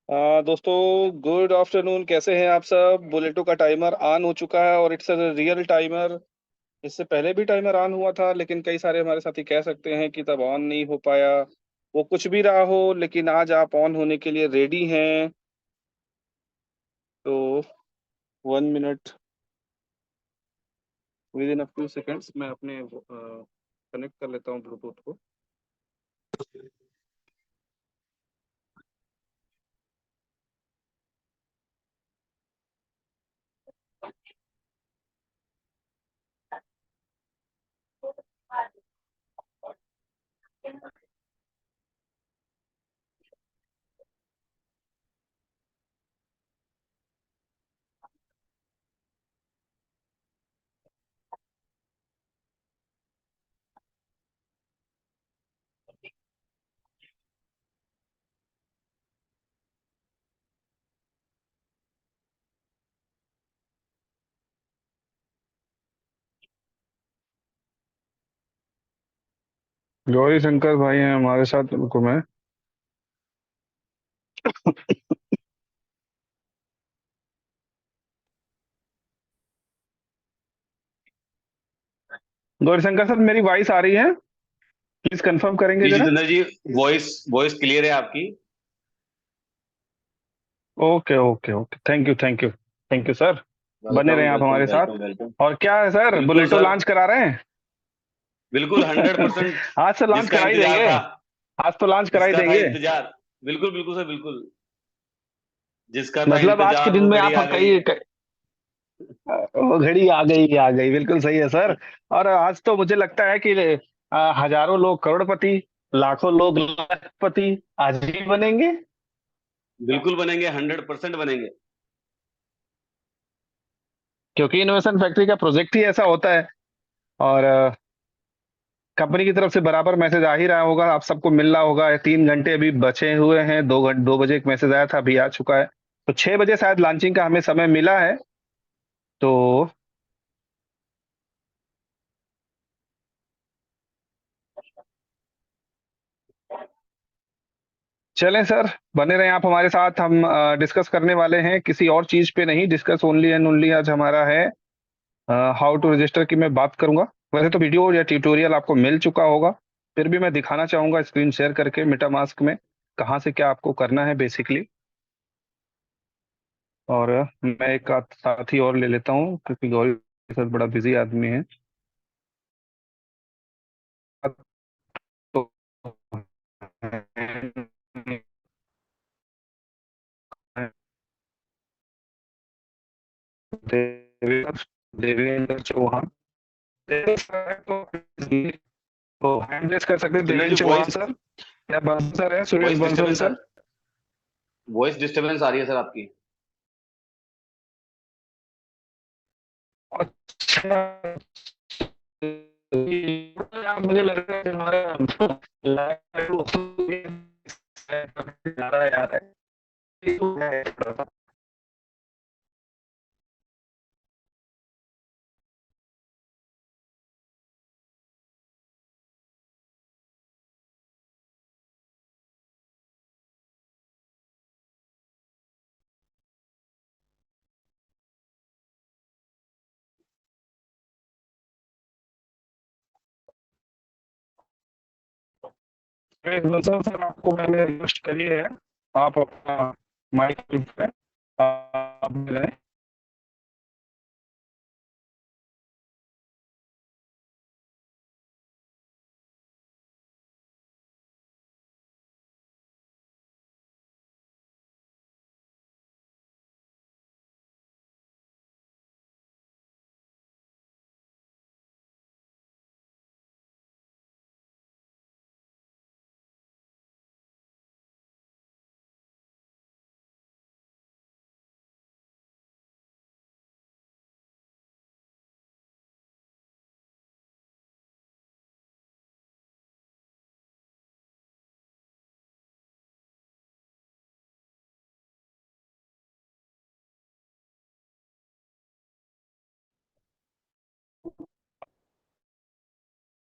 दोस्तों, good afternoon. कैसे हैं आप सब? बुलेटो का टाइमर ऑन हो चुका है और इट्स अ रियल टाइमर। इससे पहले भी टाइमर ऑन हुआ था, लेकिन कई सारे हमारे साथी कह सकते हैं कि तब ऑन नहीं हो पाया। वो कुछ भी रहा हो, लेकिन आज आप ऑन होने के लिए रेडी हैं। तो 1 minute, with in a few seconds मैं अपने कनेक्ट कर लेता हूँ ब्लूटूथ को। गौरी शंकर भाई हैं हमारे साथ, उनको मैं गौरी शंकर सर, मेरी वॉइस आ रही है? प्लीज कंफर्म करेंगे जी जरा। जितेंद्र जी, वॉइस वॉइस क्लियर है आपकी। Okay okay okay, thank you thank you thank you sir. बने वेलकम रहें आप वेलकम हमारे साथ। Welcome welcome. और क्या है सर, बिल्कुल बुलेटो सर, लॉन्च करा रहे हैं? बिल्कुल 100%। आज तो लॉन्च जिसका करा ही इंतजार देंगे। था, आज तो लॉन्च करा ही जिसका था देंगे। इंतजार। बिल्कुल बिल्कुल सर, बिल्कुल। जिसका था मतलब आज के इंतजार दिन वो में घड़ी आप आ गई। वो घड़ी आ गई, बिल्कुल सही है सर। और आज तो मुझे लगता है कि हजारों लोग करोड़पति, लाखों लोग लाखपति आज ही बनेंगे। बिल्कुल बनेंगे, 100% बनेंगे। क्योंकि इनोवेशन फैक्ट्री का प्रोजेक्ट ही ऐसा होता है। और कंपनी की तरफ से बराबर मैसेज आ ही रहा होगा, आप सबको मिल रहा होगा। 3 घंटे अभी बचे हुए हैं, 2 घंटे, 2 बजे एक मैसेज आया था, अभी आ चुका है। तो 6 बजे शायद लॉन्चिंग का हमें समय मिला है। तो चलें सर, बने रहें आप हमारे साथ। हम डिस्कस करने वाले हैं किसी और चीज पे नहीं, डिस्कस ओनली एंड ओनली आज हमारा है हाउ टू रजिस्टर की मैं बात करूंगा। वैसे तो वीडियो या ट्यूटोरियल आपको मिल चुका होगा, फिर भी मैं दिखाना चाहूंगा स्क्रीन शेयर करके मेटामास्क में कहाँ से क्या आपको करना है बेसिकली। और मैं एक आध साथी और ले लेता हूँ, क्योंकि गौरी सर बड़ा बिजी आदमी है। तो देवेंद्र देवेंद्र चौहान। देवेंद्र सर है तो हैंड रेस कर सकते हैं, जितेंद्र जी, देवेंद्र चौहान वॉइस सर। या बंसल सर है, Suresh voice Bansal disturbance sir. Voice disturbance आ रही है सर आपकी। अच्छा, मुझे लग रहा है कि हमारा लाइव ज़्यादा याद है। बंसल सर, आपको मैंने रिक्वेस्ट करी है, आप अपना माइक पे आप मिलें।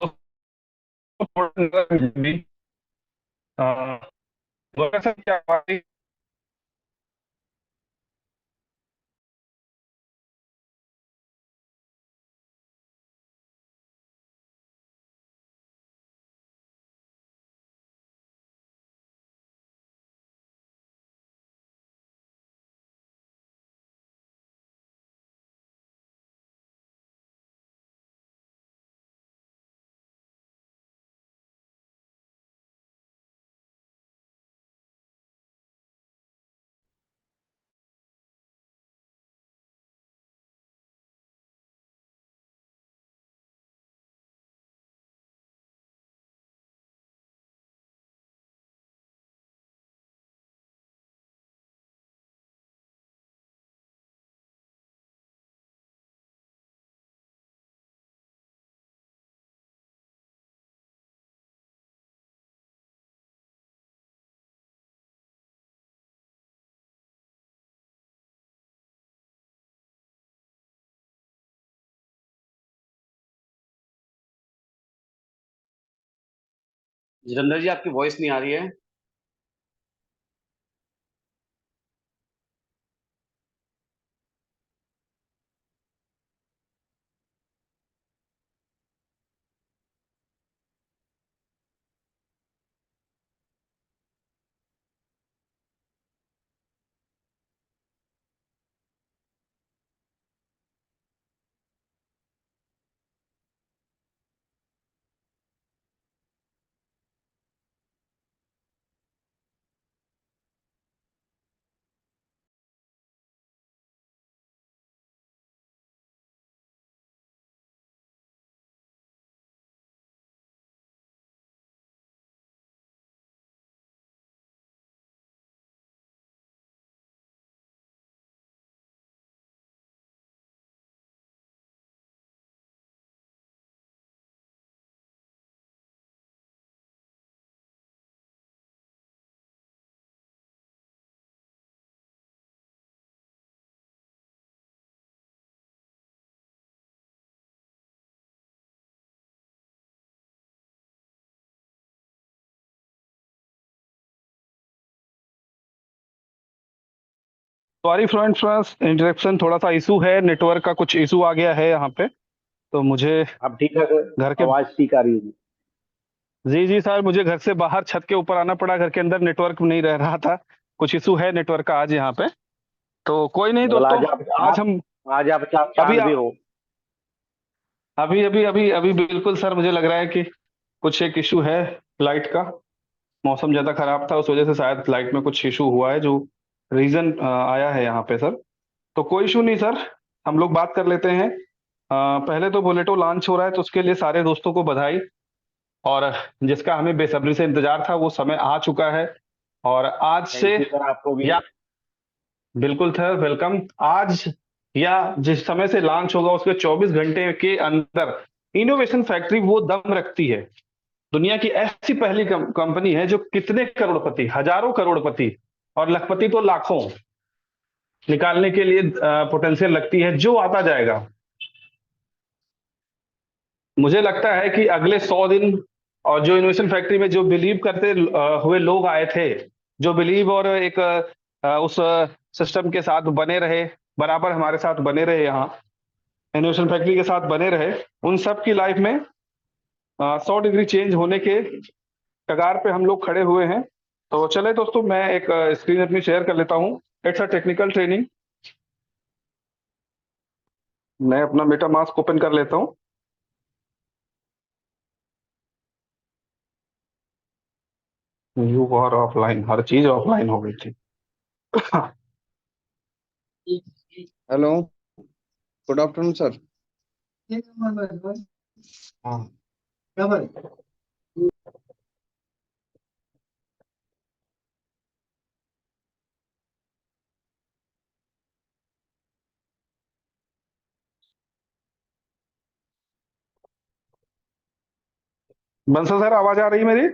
तो थोड़ा भी, वैसा क्या जितेंद्र जी, आपकी वॉइस नहीं आ रही है। सॉरी फ्रेंड्स फ्रेंड्स, इंटरप्शन थोड़ा सा इशू है, नेटवर्क का कुछ इशू आ गया है यहाँ पे। तो मुझे अब ठीक है सर। घर के आवाज ठीक आ रही होगी। जी जी सर, मुझे घर से बाहर छत के ऊपर आना पड़ा, घर के अंदर नेटवर्क नहीं रह रहा था। कुछ इशू है नेटवर्क का आज यहाँ पे। तो कोई नहीं मतलब दोस्तों, आज आप आज आप हम आज आप अभी चांद पे हो। अभी अभी अभी अभी बिल्कुल सर, मुझे लग रहा है कि कुछ एक इशू है लाइट का। मौसम ज्यादा खराब था, उस वजह से शायद लाइट में कुछ इशू हुआ है, जो रीजन आया है यहाँ पे सर। तो कोई इशू नहीं सर, हम लोग बात कर लेते हैं। पहले तो बोलेटो लॉन्च हो रहा है, तो उसके लिए सारे दोस्तों को बधाई। और जिसका हमें बेसब्री से इंतजार था, वो समय आ चुका है। और आज से, थैंक यू सर, आपको भी। या बिल्कुल सर, वेलकम। आज या जिस समय से लॉन्च होगा, उसके 24 घंटे के अंदर इनोवेशन फैक्ट्री वो दम रखती है। दुनिया की ऐसी पहली कंपनी है जो कितने करोड़पति, हजारों करोड़पति और लखपति तो लाखों निकालने के लिए पोटेंशियल लगती है, जो आता जाएगा। मुझे लगता है कि अगले 100 दिन, और जो इनोवेशन फैक्ट्री में जो बिलीव करते हुए लोग आए थे, जो बिलीव और एक उस सिस्टम के साथ बने रहे, बराबर हमारे साथ बने रहे, यहाँ इनोवेशन फैक्ट्री के साथ बने रहे, उन सब की लाइफ में 100 डिग्री चेंज होने के कगार पे हम लोग खड़े हुए हैं। तो चले दोस्तों, मैं एक स्क्रीन अपनी शेयर कर लेता हूँ। It's a technical training. मैं अपना मेटा मास्क ओपन कर लेता हूँ। यू आर ऑफलाइन, हर चीज ऑफलाइन हो गई थी। Hello, good afternoon sir. हाँ, बंसल सर, आवाज आ रही है मेरी?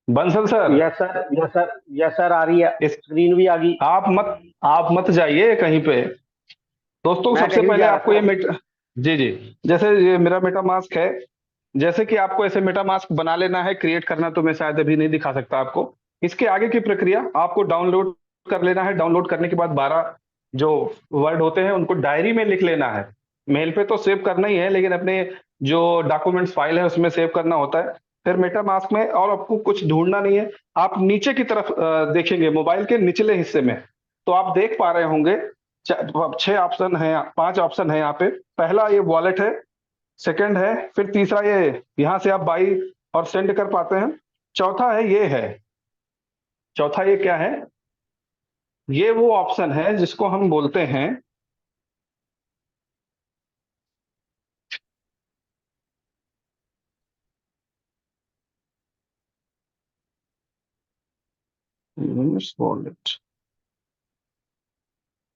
Bansal sir, yes sir, yes sir, yes sir, आ रही है। इस स्क्रीन भी आ गई। आप मत जाइए कहीं पे। दोस्तों, मैं सबसे कहीं नहीं पहले जा रहा आपको ये सर। जी जी, जैसे ये मेरा मेटा मास्क है, जैसे कि आपको ऐसे मेटा मास्क बना लेना है, क्रिएट करना तो मैं शायद अभी नहीं दिखा सकता आपको। इसके आगे की प्रक्रिया, आपको डाउनलोड कर लेना है। डाउनलोड करने के बाद 12 जो वर्ड होते हैं, उनको डायरी में लिख लेना है। मेल पे तो सेव करना ही है, लेकिन अपने जो डॉक्यूमेंट्स फाइल है उसमें सेव करना होता है। फिर मेटा मास्क में और आपको कुछ ढूंढना नहीं है। आप नीचे की तरफ देखेंगे, मोबाइल के निचले हिस्से में, तो आप देख पा रहे होंगे 6 ऑप्शन है, 5 ऑप्शन है यहाँ पे। पहला ये वॉलेट है, सेकंड है, फिर तीसरा ये यहाँ से आप बाई और सेंड कर पाते हैं। चौथा है ये है, चौथा ये क्या है? ये वो ऑप्शन है जिसको हम बोलते हैं wallet.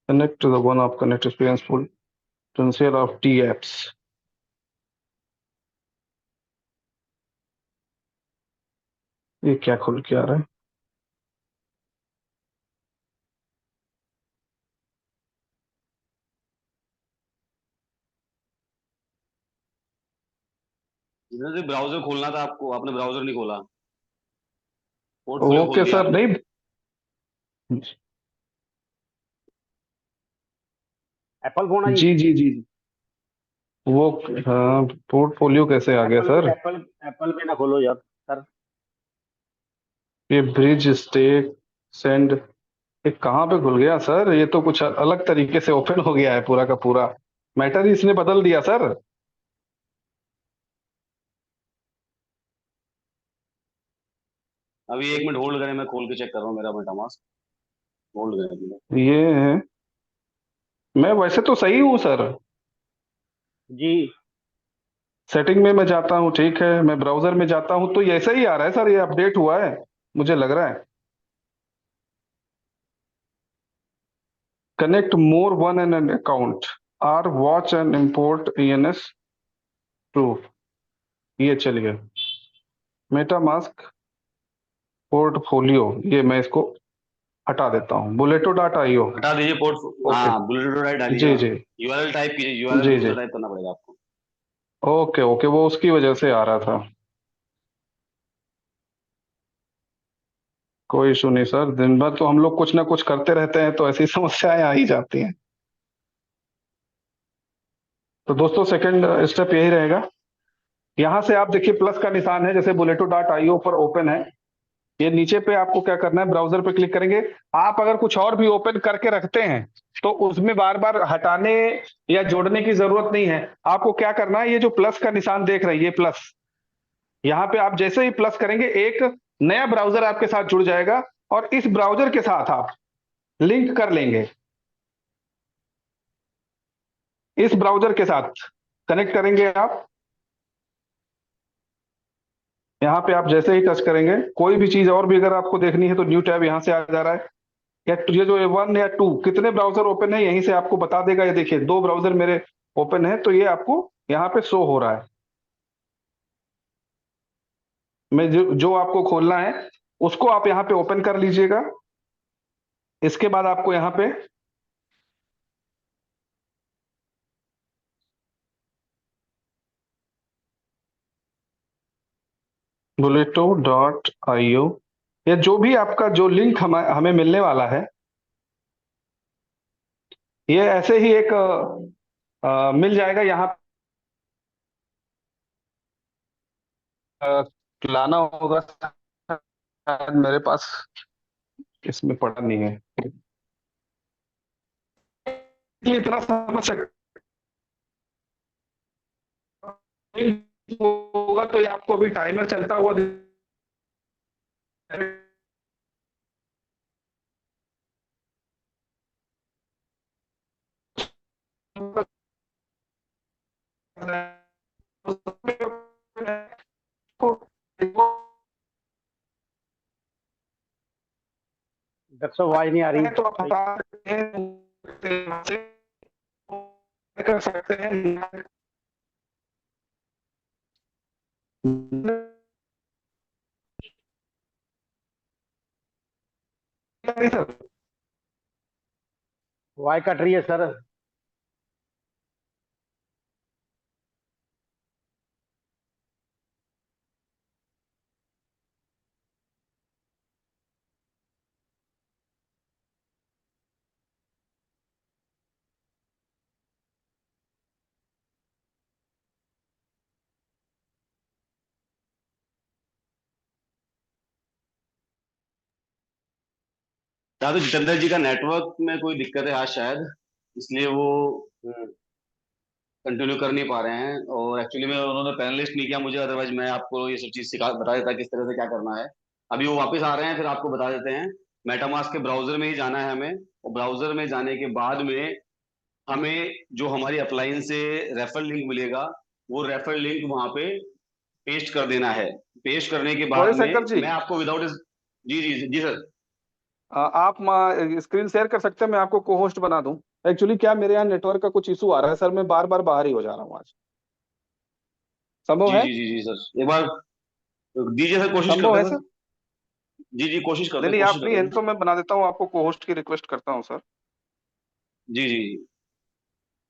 Connect to the one of connect experienceful potential of T apps. ये क्या खुल के आ रहा है? जिधर से ब्राउजर खोलना था आपको, आपने ब्राउजर नहीं खोला, पोर्टफोलियो खोल ओके दिया सर, आपने। नहीं एप्पल फोन है जी। जी जी जी, वो हाँ, पोर्टफोलियो कैसे आ गया एप्पल सर? एप्पल एप्पल पे ना खोलो यार सर। ये ब्रिज स्टेक सेंड, ये कहाँ पे खुल गया सर? ये तो कुछ अलग तरीके से ओपन हो गया है पूरा का पूरा, मैटर ही इसने बदल दिया सर। अभी 1 मिनट होल्ड करें, मैं खोल के चेक कर रहा हूँ मेरा मेटामास्क। होल्ड करें अभी। ये है, मैं वैसे तो सही हूँ सर, जी सेटिंग में मैं जाता हूँ ठीक है, मैं ब्राउजर में जाता हूँ तो ये ऐसा ही आ रहा है सर, ये अपडेट हुआ है मुझे लग रहा है। Connect more one N N account, R watch and import ENS proof, ये चल गया। मेटा मास्क पोर्टफोलियो, ये मैं इसको हटा देता हूँ, bulleto.io। हटा दीजिए पोर्ट। ओके, हाँ, बुलेट राइट जी डालिएगा। जी यूआरएल टाइप कीजिए, यूआरएल जी जी, दूसरा टाइप करना पड़ेगा आपको। ओके ओके, वो उसकी वजह से आ रहा था, कोई इशू नहीं सर, दिन भर तो हम लोग कुछ ना कुछ करते रहते हैं तो ऐसी समस्याएं आ ही जाती हैं। तो दोस्तों सेकंड स्टेप यही रहेगा, यहाँ से आप देखिए प्लस का निशान है, जैसे bulleto.io पर ओपन है, ये नीचे पे आपको क्या करना है, ब्राउजर पे क्लिक करेंगे। आप अगर कुछ और भी ओपन करके रखते हैं तो उसमें बार बार हटाने या जोड़ने की जरूरत नहीं है। आपको क्या करना है, ये जो प्लस का निशान देख रहे हैं, ये प्लस, यहाँ पे आप जैसे ही प्लस करेंगे एक नया ब्राउजर आपके साथ जुड़ जाएगा, और इस ब्राउजर के साथ आप लिंक कर लेंगे, इस ब्राउजर के साथ कनेक्ट करेंगे आप। यहाँ पे आप जैसे ही टच करेंगे, कोई भी चीज और भी अगर आपको देखनी है तो न्यू टैब यहाँ से आ जा रहा है, या ये जो 1 या 2 कितने ब्राउजर ओपन है यहीं से आपको बता देगा। ये देखिए 2 ब्राउजर मेरे ओपन है, तो ये आपको यहाँ पे शो हो रहा है। मैं जो आपको खोलना है उसको आप यहाँ पे ओपन कर लीजिएगा। इसके बाद आपको यहाँ पे bulleto.io, या जो भी आपका जो लिंक हमें मिलने वाला है, ये ऐसे ही एक मिल जाएगा यहाँ। लाना होगा शायद, मेरे पास इसमें पड़ा नहीं है, ये इतना समझ सकते होगा, तो ये आपको अभी टाइमर चलता हुआ दरअसल आवाज नहीं आ रही तो आप सही। बता सकते हैं, कर सकते हैं। आवाज कट रही है सर। या तो जितेंद्र जी का नेटवर्क में कोई दिक्कत है आज शायद, इसलिए वो कंटिन्यू कर नहीं पा रहे हैं। और एक्चुअली में उन्होंने पैनलिस्ट नहीं किया मुझे, अदरवाइज मैं आपको ये सब चीज सिखा बता देता किस तरह से क्या करना है। अभी वो वापस आ रहे हैं, फिर आपको बता देते हैं। मेटामास्क के ब्राउजर में ही जाना है हमें, और ब्राउजर में जाने के बाद में हमें जो हमारी अपलाइन से रेफर लिंक मिलेगा, वो रेफर लिंक वहां पे पेस्ट कर देना है। पेस्ट करने के गौरी बाद में शंकर जी, मैं आपको विदाउट, जी जी जी सर। आप स्क्रीन शेयर कर सकते हैं, मैं आपको को होस्ट बना दूं। एक्चुअली क्या मेरे यहाँ नेटवर्क का कुछ इशू आ रहा है सर, मैं बार बार बाहर ही हो जा रहा हूँ आज। संभव जी है? जी जी जी सर, एक बार दीजिए सर, कोशिश संभव करते है हैं सर? सर। जी जी, कोशिश करते नहीं हैं, नहीं, कोशिश आप फ्री करते हैं हैं। तो मैं बना देता हूँ, आपको को होस्ट की रिक्वेस्ट करता हूँ सर। जी जी जी,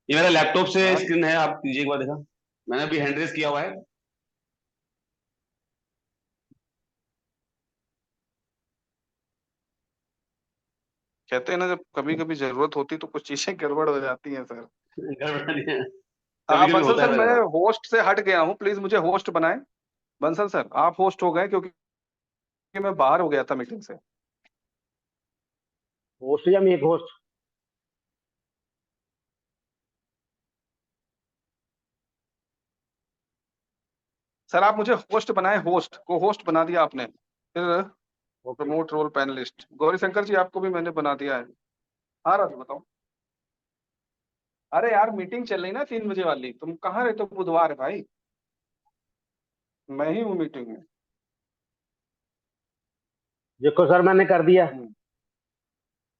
ये मेरा लैपटॉप से हाँ स्क्रीन है, आप कीजिए एक बार देखा, मैंने अभी हैंड रेस किया हुआ है। कहते हैं ना, जब कभी कभी जरूरत होती तो कुछ चीजें गड़बड़ हो जाती हैं सर। गड़बड़ नहीं है, कभी कभी बंसल होता है सर, मेरे मैं साथ। होस्ट से हट गया हूँ, प्लीज मुझे होस्ट बनाएं। बंसल सर, आप होस्ट हो गए क्योंकि मैं बाहर हो गया था मीटिंग से। होस्ट या मैं एक होस्ट? सर आप मुझे होस्ट बनाए, होस्ट को होस्ट बना दिया आपने। फिर okay. Promote role panelist, Gauri Shankar ji आपको भी मैंने बना दिया है। हाँ राजू बताओ। अरे यार मीटिंग चल रही ना 3 बजे वाली, तुम कहाँ रहते हो? बुधवार है भाई, मैं ही हूँ मीटिंग में। देखो सर, मैंने कर दिया।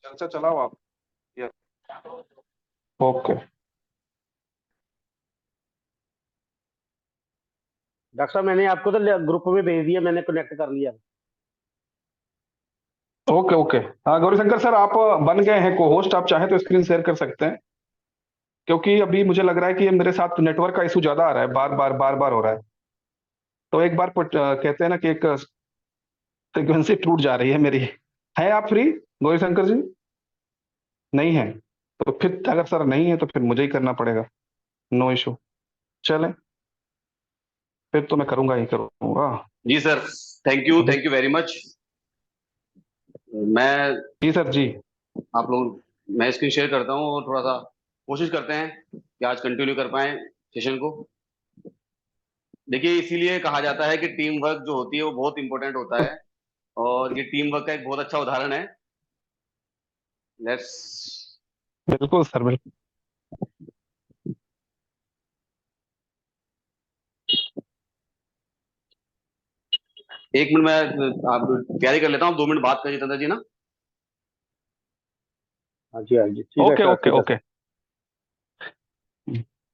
चर्चा चलाओ आप। ओके डॉक्टर साहब, मैंने आपको तो ग्रुप में भेज दिया, मैंने कनेक्ट कर लिया। Okay okay. हाँ गौरी शंकर सर, आप बन गए हैं को होस्ट, आप चाहें तो स्क्रीन शेयर कर सकते हैं, क्योंकि अभी मुझे लग रहा है कि ये मेरे साथ नेटवर्क का इशू ज्यादा आ रहा है, बार बार हो रहा है। तो एक बार कहते हैं ना कि एक फ्रिक्वेंसी टूट जा रही है मेरी। है आप फ्री गौरी शंकर जी? नहीं है? तो फिर अगर सर नहीं है तो फिर मुझे ही करना पड़ेगा। नो इशू, चले, फिर तो मैं करूंगा ही करूंगा। जी sir, thank you very much. मैं जी सर जी। आप लोग मैं स्क्रीन शेयर करता हूँ और थोड़ा सा कोशिश करते हैं कि आज कंटिन्यू कर पाए सेशन को। देखिए, इसीलिए कहा जाता है कि टीम वर्क जो होती है वो बहुत इंपॉर्टेंट होता है, और ये टीम वर्क का एक बहुत अच्छा उदाहरण है। लेट्स बिल्कुल सर बिल्कुल। एक मिनट मैं आप तैयारी कर लेता हूँ, 2 मिनट बात करिए जितेंद्र जी ना। हाँ जी, हाँ जी, ठीक है ओके सर, ओके ठीक है ओके। सर।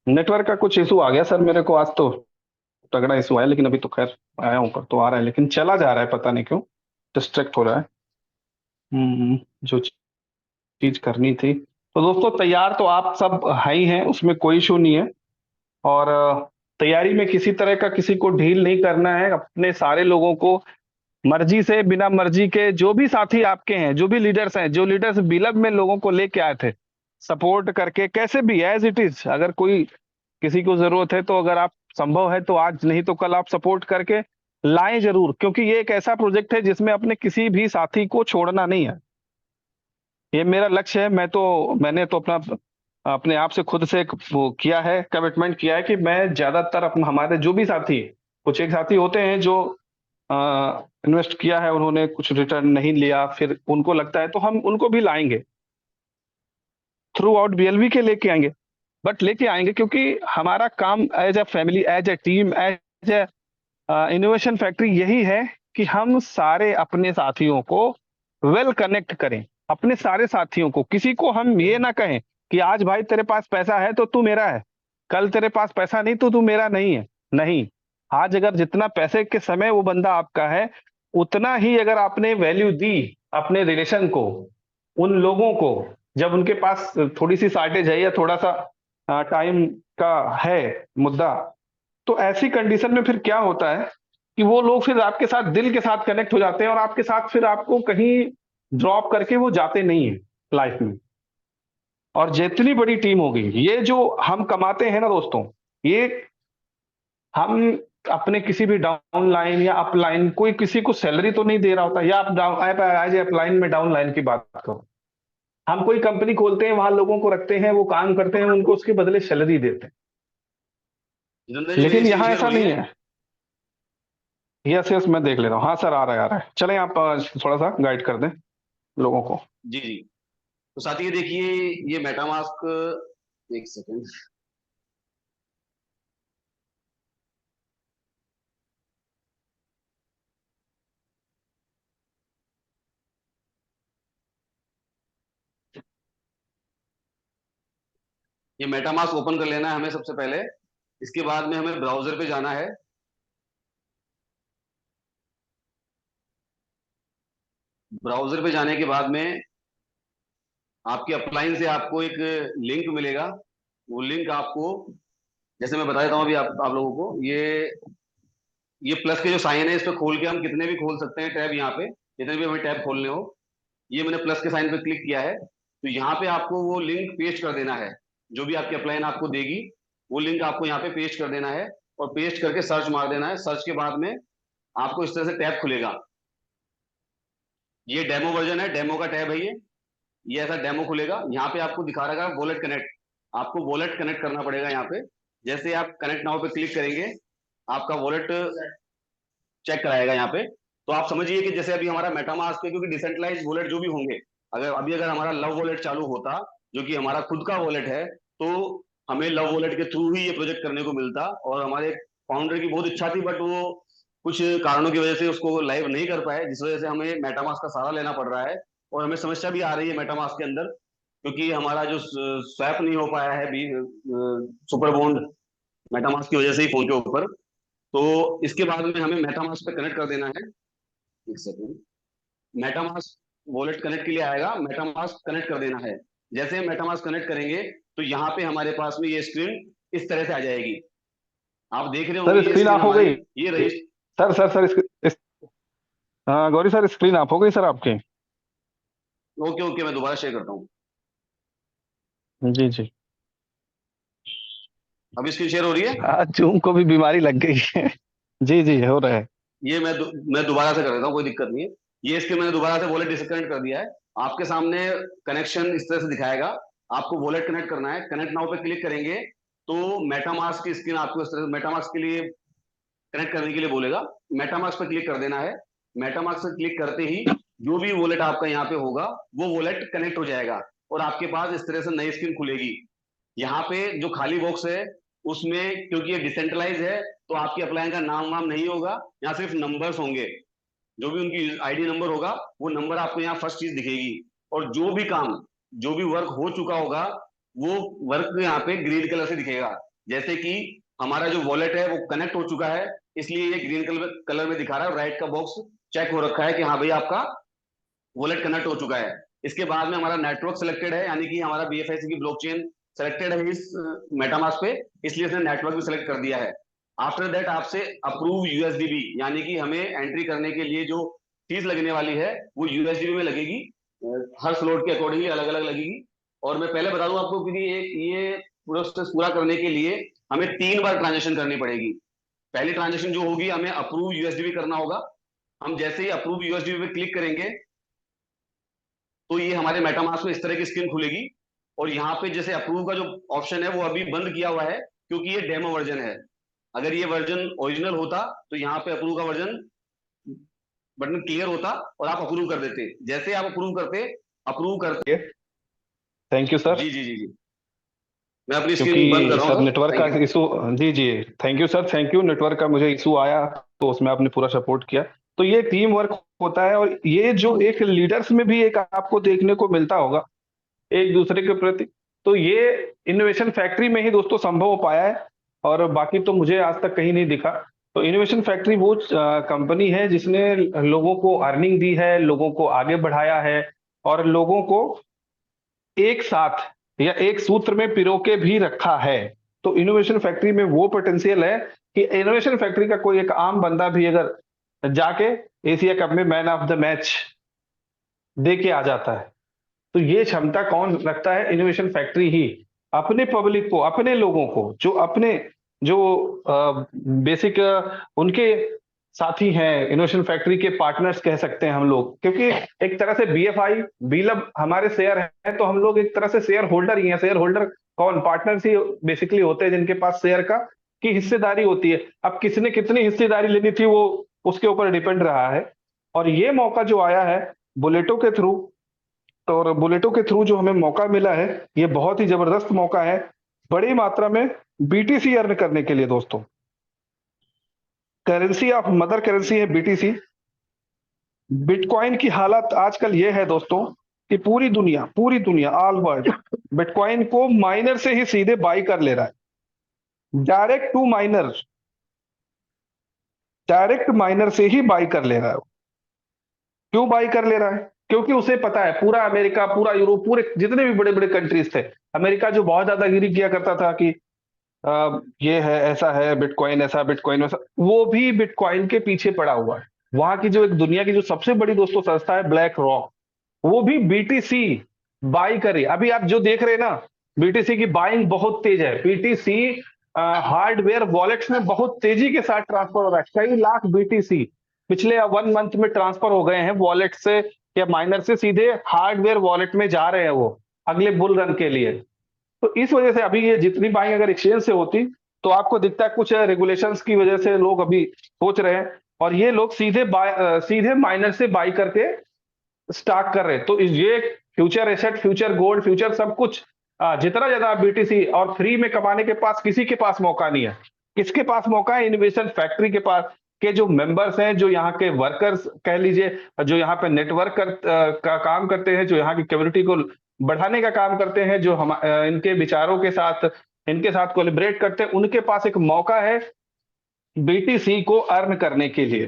नेटवर्क का कुछ इशू आ गया सर मेरे को आज तो, तगड़ा इशू आया, लेकिन अभी तो खैर आया ऊपर तो आ रहा है, लेकिन चला जा रहा है, पता नहीं क्यों डिस्ट्रैक्ट हो रहा है। जो चीज करनी थी। तो दोस्तों तैयार तो आप सब है ही हैं, उसमें कोई इशू नहीं है। और तैयारी में किसी तरह का किसी को ढील नहीं करना है, अपने सारे लोगों को मर्जी से, बिना मर्जी के, जो भी साथी आपके हैं, जो भी लीडर्स हैं, जो लीडर्स बिलब में लोगों को लेके आए थे, सपोर्ट करके कैसे भी एज इट इज, अगर कोई किसी को जरूरत है तो अगर आप संभव है तो आज नहीं तो कल आप सपोर्ट करके लाएं जरूर, क्योंकि ये एक ऐसा प्रोजेक्ट है जिसमें अपने किसी भी साथी को छोड़ना नहीं है। ये मेरा लक्ष्य है। मैंने तो अपना अपने आप से खुद से एक वो किया है, कमिटमेंट किया है कि मैं ज्यादातर अपना हमारे जो भी साथी, कुछ एक साथी होते हैं जो इन्वेस्ट किया है, उन्होंने कुछ रिटर्न नहीं लिया, फिर उनको लगता है तो हम उनको भी लाएंगे थ्रू आउट बीएलवी के, लेके आएंगे। बट लेके आएंगे क्योंकि हमारा काम as a family, as a team, as a innovation factory यही है कि हम सारे अपने साथियों को वेल कनेक्ट करें। अपने सारे साथियों को, किसी को हम ये ना कहें कि आज भाई तेरे पास पैसा है तो तू मेरा है, कल तेरे पास पैसा नहीं तो तू मेरा नहीं है। नहीं, आज अगर जितना पैसे के समय वो बंदा आपका है, उतना ही अगर आपने वैल्यू दी अपने रिलेशन को, उन लोगों को, जब उनके पास थोड़ी सी शॉर्टेज है या थोड़ा सा टाइम का है मुद्दा, तो ऐसी कंडीशन में फिर क्या होता है कि वो लोग फिर आपके साथ दिल के साथ कनेक्ट हो जाते हैं, और आपके साथ फिर आपको कहीं ड्रॉप करके वो जाते नहीं है लाइफ में। और जितनी बड़ी टीम होगी, ये जो हम कमाते हैं ना दोस्तों, ये हम अपने किसी भी डाउन लाइन या अप लाइन, कोई किसी को सैलरी तो नहीं दे रहा होता, या आप डाउन आज अप लाइन में डाउन लाइन की बात करो, हम कोई कंपनी खोलते हैं, वहां लोगों को रखते हैं, वो काम करते हैं, उनको उसके बदले सैलरी देते हैं। जितेंद्र जी, मेरी लेकिन स्क्रीन यहाँ शेयर ऐसा हो गई नहीं है? है। यस यस, मैं देख ले रहा हूँ। हाँ सर, आ रहा है आ रहा है। चलें आप थोड़ा सा गाइड कर दें लोगों को। जी जी। तो साथ ही देखिए, ये मेटामास्क, एक सेकेंड, ये मेटामास्क ओपन कर लेना है हमें सबसे पहले। इसके बाद में हमें ब्राउजर पे जाना है। ब्राउजर पे जाने के बाद में आपके अपलाइन से आपको एक लिंक मिलेगा। वो लिंक आपको, जैसे मैं बता देता हूँ अभी आप लोगों को, ये प्लस के जो साइन है, इस पे खोल के हम कितने भी खोल सकते हैं टैब, यहाँ पे जितने भी हमें टैब खोलने हो। ये मैंने प्लस के साइन पे क्लिक किया है, तो यहाँ पे आपको वो लिंक पेस्ट कर देना है। जो भी आपकी अपलाइन आपको देगी वो लिंक आपको यहाँ पे पेस्ट कर देना है, और पेस्ट करके सर्च मार देना है। सर्च के बाद में आपको इस तरह से टैब खुलेगा। ये डेमो वर्जन है, डेमो का टैब है ये ऐसा डेमो खुलेगा। यहाँ पे आपको दिखा रहेगा वॉलेट कनेक्ट। आपको वॉलेट कनेक्ट करना पड़ेगा यहाँ पे। जैसे आप कनेक्ट नाउ पे क्लिक करेंगे, आपका वॉलेट चेक कराएगा यहाँ पे। तो आप समझिए कि जैसे अभी हमारा मेटामास्क पे, क्योंकि डिसेंट्रलाइज वॉलेट जो भी होंगे, अगर हमारा लव वॉलेट चालू होता, जो कि हमारा खुद का वॉलेट है, तो हमें लव वॉलेट के थ्रू ही ये प्रोजेक्ट करने को मिलता। और हमारे फाउंडर की बहुत इच्छा थी, बट वो कुछ कारणों की वजह से उसको लाइव नहीं कर पाए, जिस वजह से हमें मेटामास्क का सहारा लेना पड़ रहा है। और हमें समस्या भी आ रही है मेटामास्क के अंदर, क्योंकि हमारा जो स्वैप नहीं हो पाया है भी सुपर बॉन्ड, मेटामास्क की वजह से ही फोन के ऊपर। तो इसके बाद में हमें मेटामास्क पे कनेक्ट कर देना है। एक सेकेंड, मेटामास्क वॉलेट कनेक्ट के लिए आएगा, मेटामास्क कनेक्ट कर देना है। जैसे मेटामास्क कनेक्ट करेंगे तो यहाँ पे हमारे पास में ये स्क्रीन इस तरह से आ जाएगी। आप देख रहे सर होंगे ये स्क्रीन स्क्रीन ऑफ हो हमारी, गई। ये रही। सर हाँ गौरी सर स्क्रीन ऑफ हो गई सर आपकी। ओके ओके, मैं दोबारा शेयर करता हूँ। जी जी। अभी स्क्रीन शेयर हो रही है। आज जूम को भी बीमारी लग गई है। जी जी हो रहा है। ये मैं दोबारा से कर देता हूँ, कोई दिक्कत नहीं है। ये स्क्रीन मैंने दोबारा से वॉलेट डिस्कनेक्ट कर दिया है। आपके सामने कनेक्शन इस तरह से दिखाएगा। आपको वॉलेट कनेक्ट करना है, कनेक्ट नाउ पे क्लिक करेंगे तो मेटामास्क की स्क्रीन आपको इस तरह से मेटामास्क के लिए कनेक्ट करने के लिए बोलेगा। मेटामास्क पे क्लिक कर देना है। मेटामास्क पे क्लिक करते ही जो भी वॉलेट आपका यहाँ पे होगा वो वॉलेट कनेक्ट हो जाएगा, और आपके पास इस तरह से नई स्क्रीन खुलेगी। यहाँ पे जो खाली बॉक्स है उसमें, क्योंकि ये डिसेंट्रलाइज है, तो आपकी अपलाइन का नाम वाम नहीं होगा, यहाँ सिर्फ नंबर्स होंगे। जो भी उनकी आईडी नंबर होगा वो नंबर आपको यहाँ फर्स्ट चीज दिखेगी। और जो भी काम, जो भी वर्क हो चुका होगा वो वर्क यहाँ पे ग्रीन कलर से दिखेगा। जैसे कि हमारा जो वॉलेट है वो कनेक्ट हो चुका है, इसलिए ये ग्रीन कलर में दिखा रहा है। राइट का बॉक्स चेक हो रखा है कि हाँ भाई आपका वॉलेट कनेक्ट हो चुका है। इसके बाद में हमारा नेटवर्क सिलेक्टेड है, यानी कि हमारा BFIC की ब्लॉकचेन सेलेक्टेड है इस मेटामास्क पे, इसलिए इसने नेटवर्क भी सिलेक्ट कर दिया है। आफ्टर दैट आपसे अप्रूव USDB, यानी कि हमें एंट्री करने के लिए जो फीस लगने वाली है वो USDB में लगेगी। हर स्लॉट के अकॉर्डिंगली अलग अलग लगेगी। और मैं पहले बता दूं आपको, क्योंकि ये प्रोसेस पूरा करने के लिए हमें 3 बार ट्रांजेक्शन करनी पड़ेगी। पहली ट्रांजेक्शन जो होगी, हमें अप्रूव USDB करना होगा। हम जैसे ही अप्रूव USDB पे क्लिक करेंगे तो ये हमारे मेटामास्क में इस तरह की स्क्रीन खुलेगी। और यहाँ पे जैसे अप्रूव का जो ऑप्शन है वो अभी बंद किया हुआ है, क्योंकि ये डेमो वर्जन है। अगर ये वर्जन ओरिजिनल होता तो यहाँ पे अप्रूव का वर्जन बटन क्लियर होता और आप अप्रूव कर देते। जैसे आप अप्रूव करते। Thank you sir. जी जी जी जी, मैं अपनी स्क्रीन बंद कर क्योंकि रहा सर हूँ नेटवर्क सर। का थैंक यू। इशू। जी जी thank you sir, thank you. Network का मुझे इशू आया तो उसमें आपने पूरा सपोर्ट किया। तो ये टीम वर्क होता है, और ये जो एक लीडर्स में भी एक आपको देखने को मिलता होगा एक दूसरे के प्रति। तो ये इनोवेशन फैक्ट्री में ही दोस्तों संभव हो पाया है, और बाकी तो मुझे आज तक कहीं नहीं दिखा। तो इनोवेशन फैक्ट्री वो कंपनी है जिसने लोगों को अर्निंग दी है, लोगों को आगे बढ़ाया है, और लोगों को एक साथ या एक सूत्र में पिरो के भी रखा है। तो इनोवेशन फैक्ट्री में वो पोटेंशियल है कि इनोवेशन फैक्ट्री का कोई एक आम बंदा भी अगर जाके एशिया कप में मैन ऑफ द मैच दे के आ जाता है, तो ये क्षमता कौन रखता है? इनोवेशन फैक्ट्री ही। अपने पब्लिक को, अपने लोगों को, जो अपने जो बेसिक उनके साथी हैं, इनोवेशन फैक्ट्री के पार्टनर्स कह सकते हैं हम लोग, क्योंकि एक तरह से BFI बीलब हमारे शेयर है, तो हम लोग एक तरह से शेयर होल्डर ही हैं। शेयर होल्डर कौन? पार्टनर्स ही बेसिकली होते हैं, जिनके पास शेयर का की हिस्सेदारी होती है। अब किसने कितनी हिस्सेदारी लेनी थी वो उसके ऊपर डिपेंड रहा है। और ये मौका जो आया है बुलेटो के थ्रू, और बुलेटो के थ्रू जो हमें मौका मिला है, ये बहुत ही जबरदस्त मौका है बड़ी मात्रा में BTC अर्न करने के लिए दोस्तों। करेंसी ऑफ मदर करेंसी है BTC। बिटकॉइन की हालत आजकल ये है दोस्तों कि पूरी दुनिया ऑल वर्ल्ड बिटकॉइन को माइनर से ही सीधे बाई कर ले रहा है। Direct to miner, direct miner से ही बाई कर ले रहा है। क्यों बाई कर ले रहा है? क्योंकि उसे पता है पूरा अमेरिका, पूरा यूरोप, पूरे जितने भी बड़े बड़े कंट्रीज थे, अमेरिका जो बहुत ज्यादा गिरी किया करता था कि ये है, ऐसा है बिटकॉइन, ऐसा बिटकॉइन वैसा, वो भी बिटकॉइन के पीछे पड़ा हुआ है। वहां की जो एक दुनिया की जो सबसे बड़ी दोस्तों संस्था है ब्लैक रॉक, वो भी बीटीसी बाई करे। अभी आप जो देख रहे हैं ना, बीटीसी की बाइंग बहुत तेज है। बीटीसी हार्डवेयर वॉलेट्स में बहुत तेजी के साथ ट्रांसफर हो रहा है। कई लाख बीटीसी पिछले 1 मंथ में ट्रांसफर हो गए हैं वॉलेट से या माइनर से सीधे हार्डवेयर वॉलेट में जा रहे हैं वो अगले बुल रन के लिए। तो इस वजह से अभी ये जितनी बाइंग अगर एक्सचेंज से होती तो आपको दिखता है कुछ रेगुलेशंस की वजह से लोग अभी सोच रहे हैं, और ये लोग सीधे माइनर से बाई करके स्टॉक कर रहे हैं। तो ये future asset, future gold, future सब कुछ जितना ज्यादा बीटीसी और फ्री में कमाने के पास किसी के पास मौका नहीं है। किसके पास मौका है? इनोवेशन फैक्ट्री के पास के जो मेंबर्स हैं, जो यहाँ के वर्कर्स कह लीजिए, जो यहाँ पे नेटवर्क का काम करते हैं, जो यहाँ की कम्युनिटी को बढ़ाने का काम करते हैं, जो हम इनके विचारों के साथ इनके साथ कोलिब्रेट करते हैं, उनके पास एक मौका है बीटीसी को अर्न करने के लिए।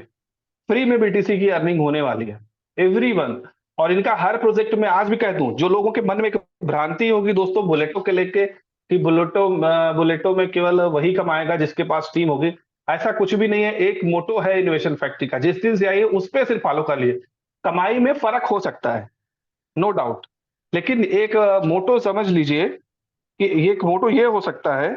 फ्री में बीटीसी की अर्निंग होने वाली है एवरीवन। और इनका हर प्रोजेक्ट में आज भी कह दूं, जो लोगों के मन में एक भ्रांति होगी दोस्तों बुलेटो के लेके कि बुलेटो में केवल वही कमाएगा जिसके पास टीम होगी, ऐसा कुछ भी नहीं है। एक मोटो है इनोवेशन फैक्ट्री का, जिस दिन से आइए उस पर सिर्फ फॉलो कर लिए। कमाई में फर्क हो सकता है, नो डाउट, लेकिन एक मोटो समझ लीजिए कि ये एक मोटो ये हो सकता है,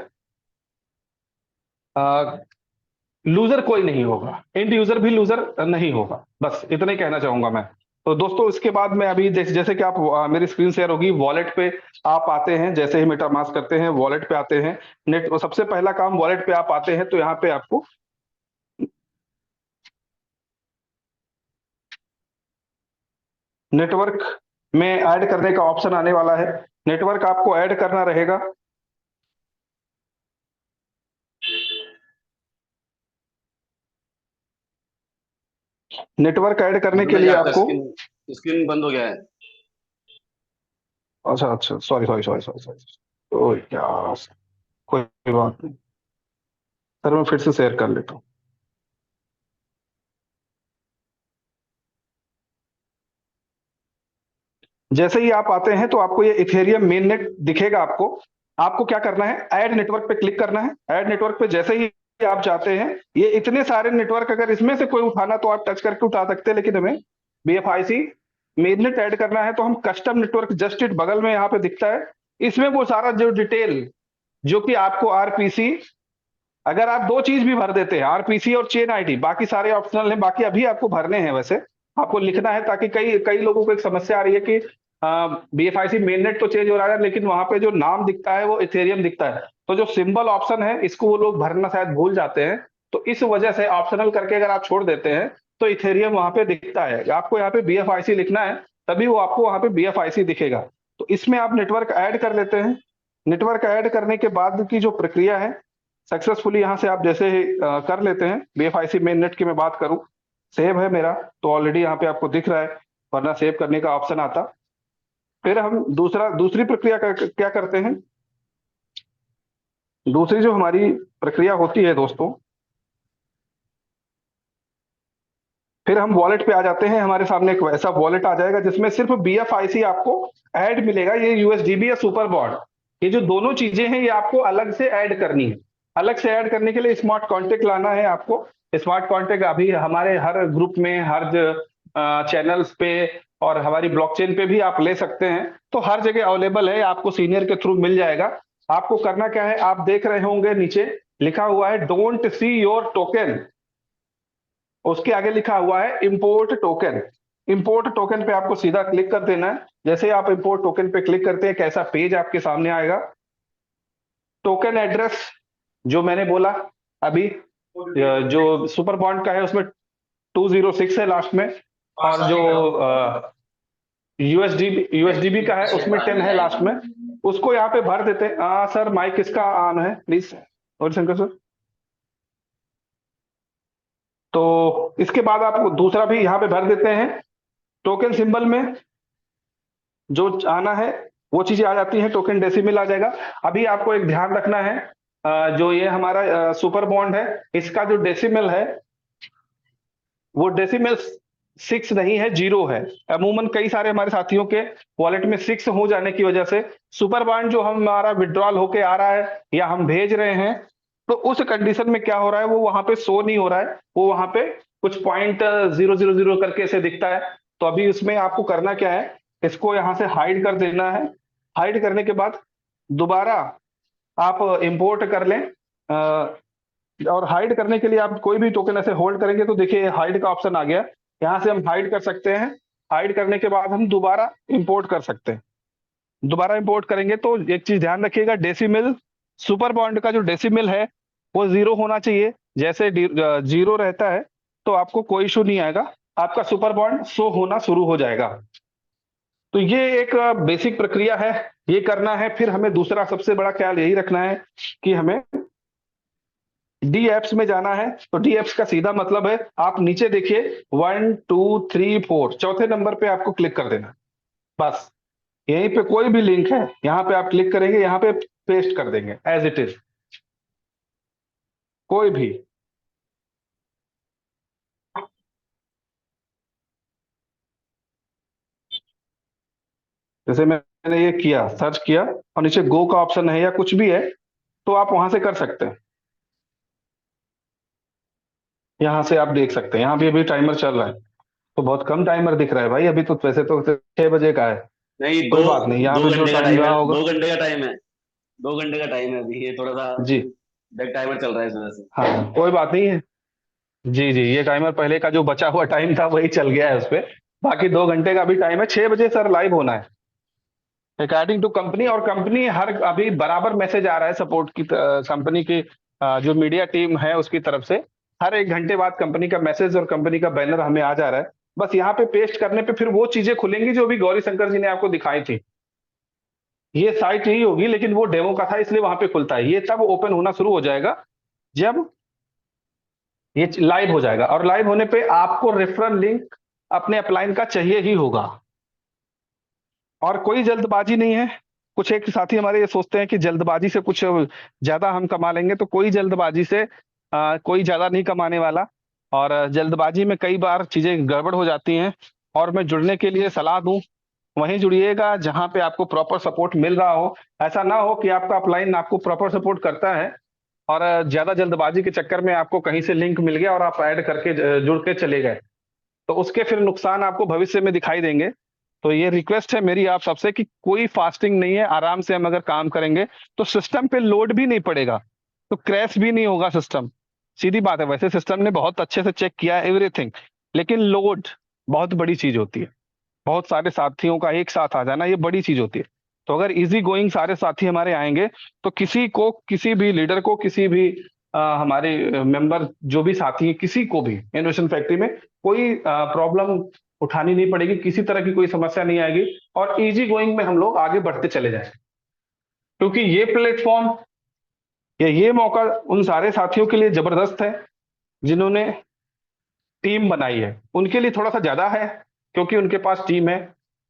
लूजर कोई नहीं होगा, एंड यूजर भी लूजर नहीं होगा। बस इतना ही कहना चाहूंगा मैं। तो दोस्तों इसके बाद में अभी जैसे कि आप मेरी स्क्रीन शेयर होगी, वॉलेट पे आप आते हैं। जैसे ही मेटामास्क करते हैं वॉलेट पे आते हैं, नेट सबसे पहला काम वॉलेट पे आप आते हैं तो यहाँ पे आपको नेटवर्क में ऐड करने का ऑप्शन आने वाला है। नेटवर्क आपको ऐड करना रहेगा। नेटवर्क ऐड करने के लिए आपको स्क्रीन बंद हो गया है। अच्छा अच्छा, sorry sorry sorry sorry sorry, ओ यार कोई बात नहीं सर, मैं फिर से शेयर कर लेता हूँ। जैसे ही आप आते हैं तो आपको ये इथेरियम मेन नेट दिखेगा। आपको आपको क्या करना है, ऐड नेटवर्क पे क्लिक करना है। ऐड नेटवर्क पे जैसे ही आप जाते हैं, ये इतने सारे नेटवर्क, अगर इसमें से कोई उठाना तो आप टच करके उठा सकते हैं, लेकिन हमें BFIC मेन नेट ऐड करना है तो हम कस्टम नेटवर्क जस्ट इट बगल में यहाँ पे दिखता है। इसमें वो सारा जो डिटेल जो कि आपको RPC, अगर आप दो चीज भी भर देते हैं, RPC और चेन ID, बाकी सारे ऑप्शनल हैं, बाकी अभी आपको भरने हैं। वैसे आपको लिखना है, ताकि कई कई लोगों को एक समस्या आ रही है कि BFIC मेननेट तो चेंज हो रहा है लेकिन वहां पे जो नाम दिखता है वो इथेरियम दिखता है, तो जो सिंबल ऑप्शन है इसको वो लोग भरना शायद भूल जाते हैं। तो इस वजह से ऑप्शनल करके अगर आप छोड़ देते हैं तो इथेरियम वहां पे दिखता है। आपको यहाँ पे BFIC लिखना है, तभी वो आपको वहां पे BFIC दिखेगा। तो इसमें आप नेटवर्क ऐड कर लेते हैं। नेटवर्क ऐड करने के बाद की जो प्रक्रिया है, सक्सेसफुली यहाँ से आप जैसे ही कर लेते हैं, BFIC मेन नेट की मैं बात करूं, सेव है मेरा तो ऑलरेडी यहाँ पे आपको दिख रहा है, वरना सेव करने का ऑप्शन आता। फिर हम दूसरी प्रक्रिया क्या करते हैं। दूसरी जो हमारी प्रक्रिया होती है दोस्तों, फिर हम वॉलेट पे आ जाते हैं। हमारे सामने एक वैसा वॉलेट आ जाएगा जिसमें सिर्फ BFIC आपको ऐड मिलेगा। ये USDB या सुपर बॉन्ड, ये जो दोनों चीजें हैं ये आपको अलग से ऐड करनी है। अलग से ऐड करने के लिए स्मार्ट कॉन्टेक्ट लाना है आपको। स्मार्ट कॉन्टेक्ट अभी हमारे हर ग्रुप में, हर चैनल्स पे और हमारी ब्लॉकचेन पे भी आप ले सकते हैं, तो हर जगह अवेलेबल है, आपको सीनियर के थ्रू मिल जाएगा। आपको करना क्या है, आप देख रहे होंगे नीचे लिखा हुआ है डोंट सी योर टोकन, उसके आगे लिखा हुआ है इंपोर्ट टोकन। इंपोर्ट टोकन पे आपको सीधा क्लिक कर देना है। जैसे आप इंपोर्ट टोकन पे क्लिक करते हैं, कैसा पेज आपके सामने आएगा। टोकन एड्रेस जो मैंने बोला अभी, जो सुपर बॉन्ड का है उसमें 206 है लास्ट में, और जो यूएसडीबी का है उसमें 10 है लास्ट में, उसको यहाँ पे भर देते हैं। सर माइक इसका ऑन है प्लीज, और शंकर सर। तो इसके बाद आप दूसरा भी यहाँ पे भर देते हैं। टोकन सिंबल में जो आना है वो चीजें आ जाती हैं, टोकन डेसिमल आ जाएगा। अभी आपको एक ध्यान रखना है, जो ये हमारा सुपर बॉन्ड है, इसका जो डेसिमल है वो डेसिमल 6 नहीं है, 0 है। अमूमन कई सारे हमारे साथियों के वॉलेट में 6 हो जाने की वजह से सुपर बॉन्ड जो हमारा विड्रॉल होके आ रहा है या हम भेज रहे हैं, तो उस कंडीशन में क्या हो रहा है, वो वहां पे शो नहीं हो रहा है, वो वहां पे कुछ .000 करके ऐसे दिखता है। तो अभी इसमें आपको करना क्या है, इसको यहाँ से हाइड कर देना है। हाइड करने के बाद दोबारा आप इंपोर्ट कर लें, और हाइड करने के लिए आप कोई भी टोकन ऐसे होल्ड करेंगे तो देखिए हाइड का ऑप्शन आ गया, यहाँ से हम हाइड कर सकते हैं। हाइड करने के बाद हम दोबारा इंपोर्ट कर सकते हैं। दोबारा इंपोर्ट करेंगे तो एक चीज ध्यान रखिएगा, डेसिमल सुपर बॉन्ड का जो डेसिमल है वो 0 होना चाहिए। जैसे 0 रहता है तो आपको कोई इशू नहीं आएगा, आपका सुपर बॉन्ड शो होना शुरू हो जाएगा। तो ये एक बेसिक प्रक्रिया है, ये करना है। फिर हमें दूसरा सबसे बड़ा ख्याल यही रखना है कि हमें डी एप्स में जाना है। तो डी एप्स का सीधा मतलब है, आप नीचे देखिए 1 2 3 4 चौथे नंबर पे आपको क्लिक कर देना। बस यहीं पे कोई भी लिंक है, यहाँ पे आप क्लिक करेंगे, यहाँ पे पेस्ट कर देंगे एज इट इज, कोई भी। जैसे मैंने ये किया, सर्च किया और नीचे गो का ऑप्शन है या कुछ भी है तो आप वहां से कर सकते हैं। यहाँ से आप देख सकते हैं, यहाँ भी अभी टाइमर चल रहा है, तो बहुत कम टाइमर दिख रहा है भाई अभी तो। वैसे तो 6 बजे का है, नहीं, कोई बात नहीं, यहाँ पे जो घंटे का टाइम टाइम रहा है, होगा। 2 घंटे का टाइम है, 2 घंटे का टाइम है अभी, ये थोड़ा सा जी बैक टाइमर चल रहा है इस वजह से। हाँ, कोई बात नहीं है। जी जी, ये टाइमर पहले का जो बचा हुआ टाइम था वही चल गया है उस पे। बाकी 2 घंटे का भी टाइम है, 6 बजे सर लाइव होना है अकॉर्डिंग टू कंपनी। और कंपनी हर अभी बराबर मैसेज आ रहा है सपोर्ट की, कंपनी की जो मीडिया टीम है उसकी तरफ से हर 1 घंटे बाद कंपनी का मैसेज और कंपनी का बैनर हमें आ जा रहा है। बस यहाँ पे पेस्ट करने पे फिर वो चीजें खुलेंगी जो अभी गौरी शंकर जी ने आपको दिखाई थी। ये साइट यही होगी, लेकिन वो डेमो का था इसलिए वहां पे खुलता है। ये तब ओपन होना शुरू हो जाएगा जब ये लाइव हो जाएगा, और लाइव होने पे आपको रेफरल लिंक अपने अपलाइन का चाहिए ही होगा। और कोई जल्दबाजी नहीं है। कुछ एक साथी हमारे ये सोचते हैं कि जल्दबाजी से कुछ ज्यादा हम कमा लेंगे, तो कोई जल्दबाजी से कोई ज्यादा नहीं कमाने वाला। और जल्दबाजी में कई बार चीजें गड़बड़ हो जाती हैं। और मैं जुड़ने के लिए सलाह दूं, वहीं जुड़िएगा जहां पे आपको प्रॉपर सपोर्ट मिल रहा हो। ऐसा ना हो कि आपका अपलाइन आपको प्रॉपर सपोर्ट करता है और ज्यादा जल्दबाजी के चक्कर में आपको कहीं से लिंक मिल गया और आप ऐड करके जुड़ के चले गए, तो उसके फिर नुकसान आपको भविष्य में दिखाई देंगे। तो ये रिक्वेस्ट है मेरी आप सबसे कि कोई फास्टिंग नहीं है, आराम से हम अगर काम करेंगे तो सिस्टम पे लोड भी नहीं पड़ेगा, तो क्रैश भी नहीं होगा सिस्टम। सीधी बात है, वैसे सिस्टम ने बहुत अच्छे से चेक किया है एवरीथिंग, लेकिन लोड बहुत बड़ी चीज होती है। बहुत सारे साथियों का एक साथ आ जाना ये बड़ी चीज होती है। तो अगर इजी गोइंग सारे साथी हमारे आएंगे तो किसी को, किसी भी लीडर को, किसी भी हमारे मेंबर जो भी साथी हैं, किसी को भी इनोवेशन फैक्ट्री में कोई प्रॉब्लम उठानी नहीं पड़ेगी, किसी तरह की कोई समस्या नहीं आएगी और इजी गोइंग में हम लोग आगे बढ़ते चले जाएंगे। क्योंकि ये प्लेटफॉर्म या ये मौका उन सारे साथियों के लिए जबरदस्त है जिन्होंने टीम बनाई है। उनके लिए थोड़ा सा ज्यादा है क्योंकि उनके पास टीम है,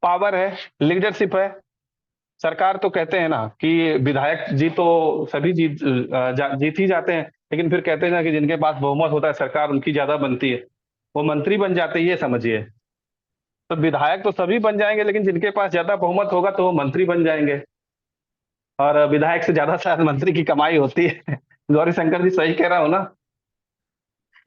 पावर है, लीडरशिप है। सरकार तो कहते हैं ना कि विधायक जी तो सभी जीत ही जाते हैं, लेकिन फिर कहते हैं ना कि जिनके पास बहुमत होता है सरकार उनकी ज्यादा बनती है, वो मंत्री बन जाते हैं, ये समझिए। तो विधायक तो सभी बन जाएंगे, लेकिन जिनके पास ज्यादा बहुमत होगा तो वो मंत्री बन जाएंगे। और विधायक से ज्यादा शायद मंत्री की कमाई होती है। गौरी शंकर जी सही कह रहा हूं ना?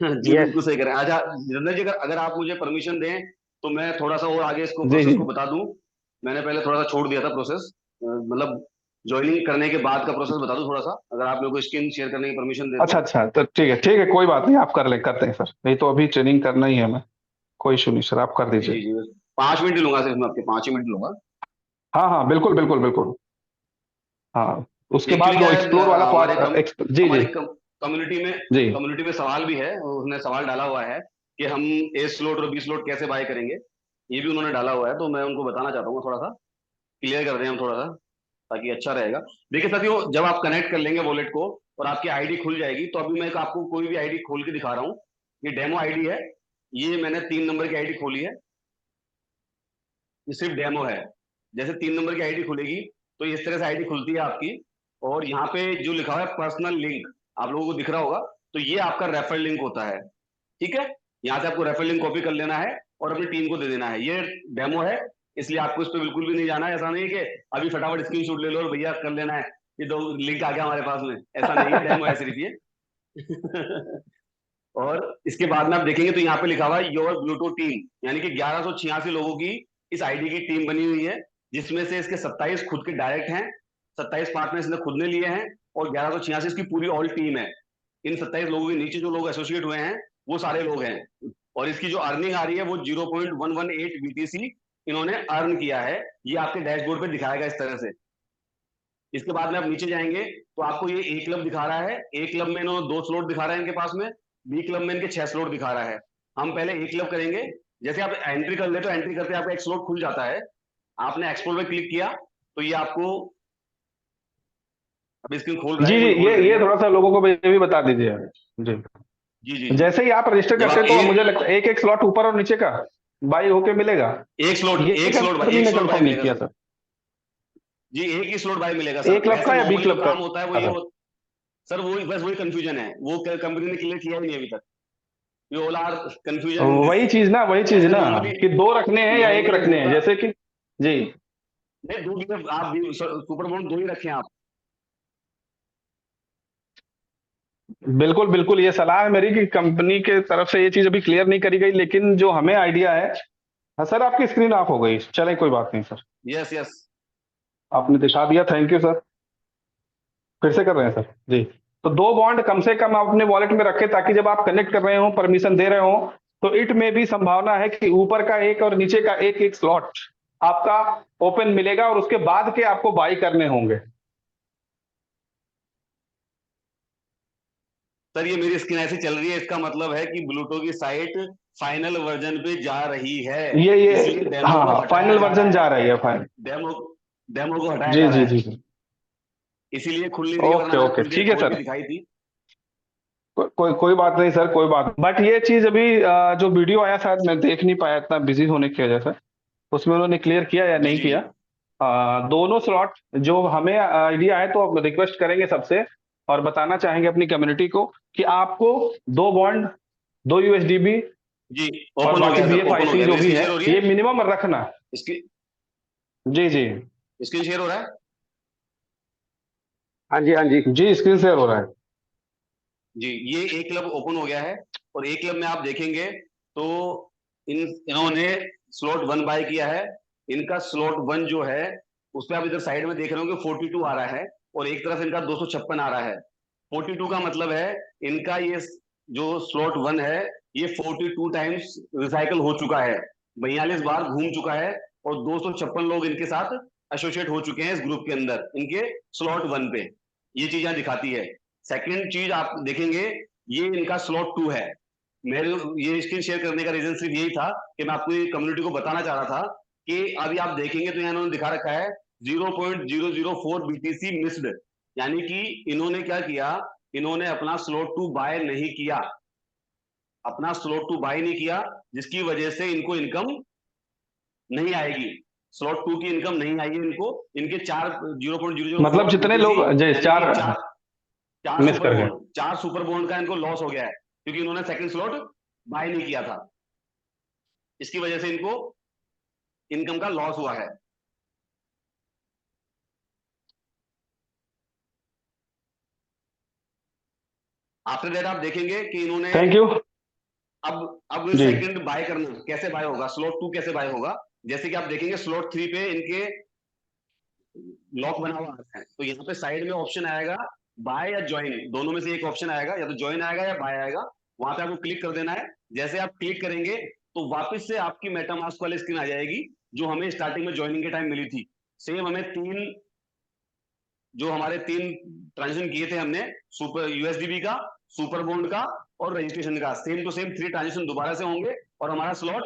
जी यस। बिल्कुल सही करें। अच्छा जितेंद्र जी, अगर अगर आप मुझे परमिशन दें तो मैं थोड़ा सा और आगे इसको जी प्रोसेस जी। को बता दूं। मैंने पहले थोड़ा सा छोड़ दिया था प्रोसेस, मतलब ज्वाइनिंग करने के बाद का प्रोसेस बता दूं थोड़ा सा, अगर आप मेरे को स्क्रीन शेयर करने की परमिशन दे अच्छा तो। अच्छा, तो ठीक है, कोई बात नहीं, आप कर लें, करते हैं सर, नहीं तो अभी ट्रेनिंग करना ही है हमें। कोई इशू नहीं सर, आप कर जी दीजिए। जी जी, बस 5 मिनट ही लूंगा, सिर्फ मैं आपके 5 ही मिनट लूंगा। हाँ हाँ, बिल्कुल बिल्कुल बिल्कुल। हाँ, उसके बाद एक्चुअली क्या वो है, एक्सप्लोर वाला हमारे जी जी हमारी कम्युनिटी में जी। सवाल भी है, उसने सवाल डाला हुआ है कि हम ए स्लॉट और बी स्लॉट कैसे बाय करेंगे, ये भी उन्होंने डाला हुआ है। तो मैं उनको बताना चाहता हूँ, थोड़ा सा क्लियर कर दें हम थोड़ा सा, ताकि अच्छा रहेगा। देखिए साथियों, जब आप कनेक्ट कर लेंगे वॉलेट को और आपकी आईडी खुल जाएगी, तो अभी मैं आपको कोई भी आईडी खोल के दिखा रहा हूँ। ये डेमो आईडी है, ये मैंने 3 नंबर की आईडी खोली है, ये सिर्फ डेमो है। जैसे 3 नंबर की आईडी खुलेगी तो इस तरह से आईडी खुलती है आपकी, और यहाँ पे जो लिखा हुआ है पर्सनल लिंक, आप लोगों को दिख रहा होगा, तो ये आपका रेफर लिंक होता है। ठीक है, यहाँ से आपको रेफर लिंक कॉपी कर लेना है और अपनी टीम को दे देना है। ये डेमो है, इसलिए आपको इस पर बिल्कुल भी नहीं जाना है। ऐसा नहीं है कि अभी फटाफट स्क्रीनशॉट ले लो और भैया कर लेना है, ये तो लिंक आ गया हमारे पास में, ऐसा नहीं है, डेमो है सिर्फ ये। और इसके बाद में आप देखेंगे तो यहाँ पे लिखा हुआ है योर ब्लूटूथ टीम, यानी कि 1186 लोगों की इस आईडी की टीम बनी हुई है, जिसमें से इसके 27 खुद के डायरेक्ट हैं, 27 पार्टनर इसने खुद ने लिए हैं, और 1186 इसकी पूरी ऑल टीम है। इन 27 लोगों के नीचे जो लोग एसोसिएट हुए हैं वो सारे लोग हैं, और इसकी जो अर्निंग आ रही है वो 0.118 BTC इन्होंने अर्न किया है। ये आपके डैशबोर्ड पे दिखाएगा इस तरह से। इसके बाद में आप नीचे जाएंगे तो आपको ये ए क्लब दिखा रहा है। ए क्लब में इन्होंने 2 स्लॉट दिखा रहा है इनके पास में, बी क्लब में इनके 6 स्लॉट दिखा रहा है। हम पहले ए क्लब करेंगे। जैसे आप एंट्री कर ले तो एंट्री करते आपका एक स्लॉट खुल जाता है। आपने एक्सप्लोर पे क्लिक किया तो ये आपको अभी स्क्रीन खोल रहा जी है, जी, कोई होल्ड ये करिएगा। थोड़ा सा लोगों को ये भी बता दीजिए। जी, जी जी जी। जैसे ही आप रजिस्टर जब करते आप हैं तो मुझे लगता है एक एक स्लॉट ऊपर और नीचे का बाई होके मिलेगा। एक स्लॉट ये एक स्लॉट कंपनी एक ने स्लॉट बाय कंफर्म नहीं मिलेगा किया सर। सर। जी एक ही स्लॉट बाय मिलेगा ए सर। क्लब वैसे का या बी नॉर्मली जो क्लब का काम होता है वो ये सर? सर वो बस वही कंफ्यूजन है, वो कंपनी ने क्लियर किया ही नहीं अभी तक। You all are confusion in this. वही चीज ऐसे ना, नॉर्मली कि दो रखने हैं या एक नॉर्मली रखने हैं, होता जैसे कि जी। नहीं, दो भी आप सुपर बोन्ड 2 ही रखे हैं आप। बिल्कुल बिल्कुल, ये सलाह है मेरी कि कंपनी के तरफ से ये चीज अभी क्लियर नहीं करी गई, लेकिन जो हमें आइडिया है। हाँ सर, आपकी स्क्रीन ऑफ हो गई, चले कोई बात नहीं सर। Yes yes. आपने दिखा दिया, थैंक यू सर। फिर से कर रहे हैं सर जी। तो 2 बॉन्ड कम से कम आप अपने वॉलेट में रखें, ताकि जब आप कनेक्ट कर रहे हो, परमिशन दे रहे हो, तो इट में भी संभावना है कि ऊपर का एक और नीचे का एक एक स्लॉट आपका ओपन मिलेगा, और उसके बाद के आपको बाई करने होंगे। सर ये मेरी स्क्रीन ऐसी चल रही है, इसका मतलब है कि ब्लूटो की साइट फाइनल वर्जन पे जा रही है, इसलिए ये डेमो हाँ को हाँ, हटाया फाइनल जा रहा वर्जन जा है। रही है, फाइनल। डेमो डेमो को हटाया जी जा रहा जी है, जी जी। इसीलिए खुल नहीं रही है, वरना ओके मैंने ओके, कुछ देर ठीक है खोल के सर। दिखाई थी। कोई बात नहीं सर, कोई बात, बट ये चीज अभी जो वीडियो आया शायद मैं देख नहीं पाया, इतना बिजी होने की वजह से। उसमें उन्होंने क्लियर किया या जी नहीं जी किया? जी। दोनों स्लॉट जो हमें आइडिया है, तो अब रिक्वेस्ट करेंगे सबसे, और बताना चाहेंगे अपनी कम्युनिटी को, कि आपको 2 बॉन्ड, 2 यूएसडीबी जी और ओपन हो बाकी गया है सर, ओपन हो बीएफआईसी गया। जो मेरी भी स्क्रीन है, शेयर हो रही ये है? मिनिमम रखना। इसकी जी जी स्क्रीन शेयर हो रहा है? हाँ जी, हाँ जी। जी, स्क्रीन शेयर हो रहा है। जी ये एक क्लब ओपन हो गया है, और एक क्लब में आप देखेंगे तो इन्होंने स्लॉट 1 बाय किया है। इनका स्लॉट 1 जो है उस पर आप इधर साइड में देख रहे हो कि 42 आ रहा है, और एक तरफ इनका 256 आ रहा है। 42 का मतलब है इनका ये जो स्लॉट 1 है ये 42 टाइम्स रिसाइकल हो चुका है, 42 बार घूम चुका है, और 256 लोग इनके साथ एसोसिएट हो चुके हैं इस ग्रुप के अंदर, इनके स्लॉट 1 पे। ये चीज यहाँ दिखाती है। सेकंड चीज आप देखेंगे, ये इनका स्लॉट 2 है। मेरे ये स्क्रीन शेयर करने का रीजन सिर्फ यही था कि मैं आपको कम्युनिटी को बताना चाह रहा था कि अभी आप देखेंगे तो यहाँ इन्होंने दिखा रखा है 0.004 BTC मिस्ड, यानी कि इन्होंने क्या किया, इन्होंने अपना स्लॉट 2 बाय नहीं किया, अपना स्लॉट 2 बाय नहीं किया, जिसकी वजह से इनको इनकम नहीं आएगी। स्लॉट 2 की इनकम नहीं आएगी इनको, इनके 4 मतलब 0.004 जितने BTC, लोग जी यानी कि 4 चार चार मिस सुपर कर गए। बॉन्ड, 4 सुपर बॉन्ड का इनको लॉस हो गया है, क्योंकि इन्होंने सेकंड स्लॉट बाय नहीं किया था। इसकी वजह से इनको इनकम का लॉस हुआ है। आफ्टर दैट आप देखेंगे कि इन्होंने थैंक यू। अब जी सेकंड बाय करना कैसे बाय होगा, स्लॉट 2 कैसे बाय होगा। जैसे कि आप देखेंगे स्लॉट 3 पे इनके लॉक बना हुआ आता है, तो यहाँ पे साइड में ऑप्शन आएगा बाय या ज्वाइन, दोनों में से एक ऑप्शन आएगा, या तो ज्वाइन आएगा या बाय आएगा। वहां पे आपको क्लिक कर देना है। जैसे आप क्लिक करेंगे तो वापस से आपकी मेटामास्क वाली स्क्रीन आ जाएगी, जो हमें स्टार्टिंग में ज्वाइनिंग के टाइम मिली थी। सेम हमें हमारे 3 ट्रांजेक्शन किए थे हमने, सुपर यूएसडीबी का, सुपर बॉन्ड का, और रजिस्ट्रेशन का, सेम टू सेम 3 ट्रांजेक्शन दोबारा से होंगे, और हमारा स्लॉट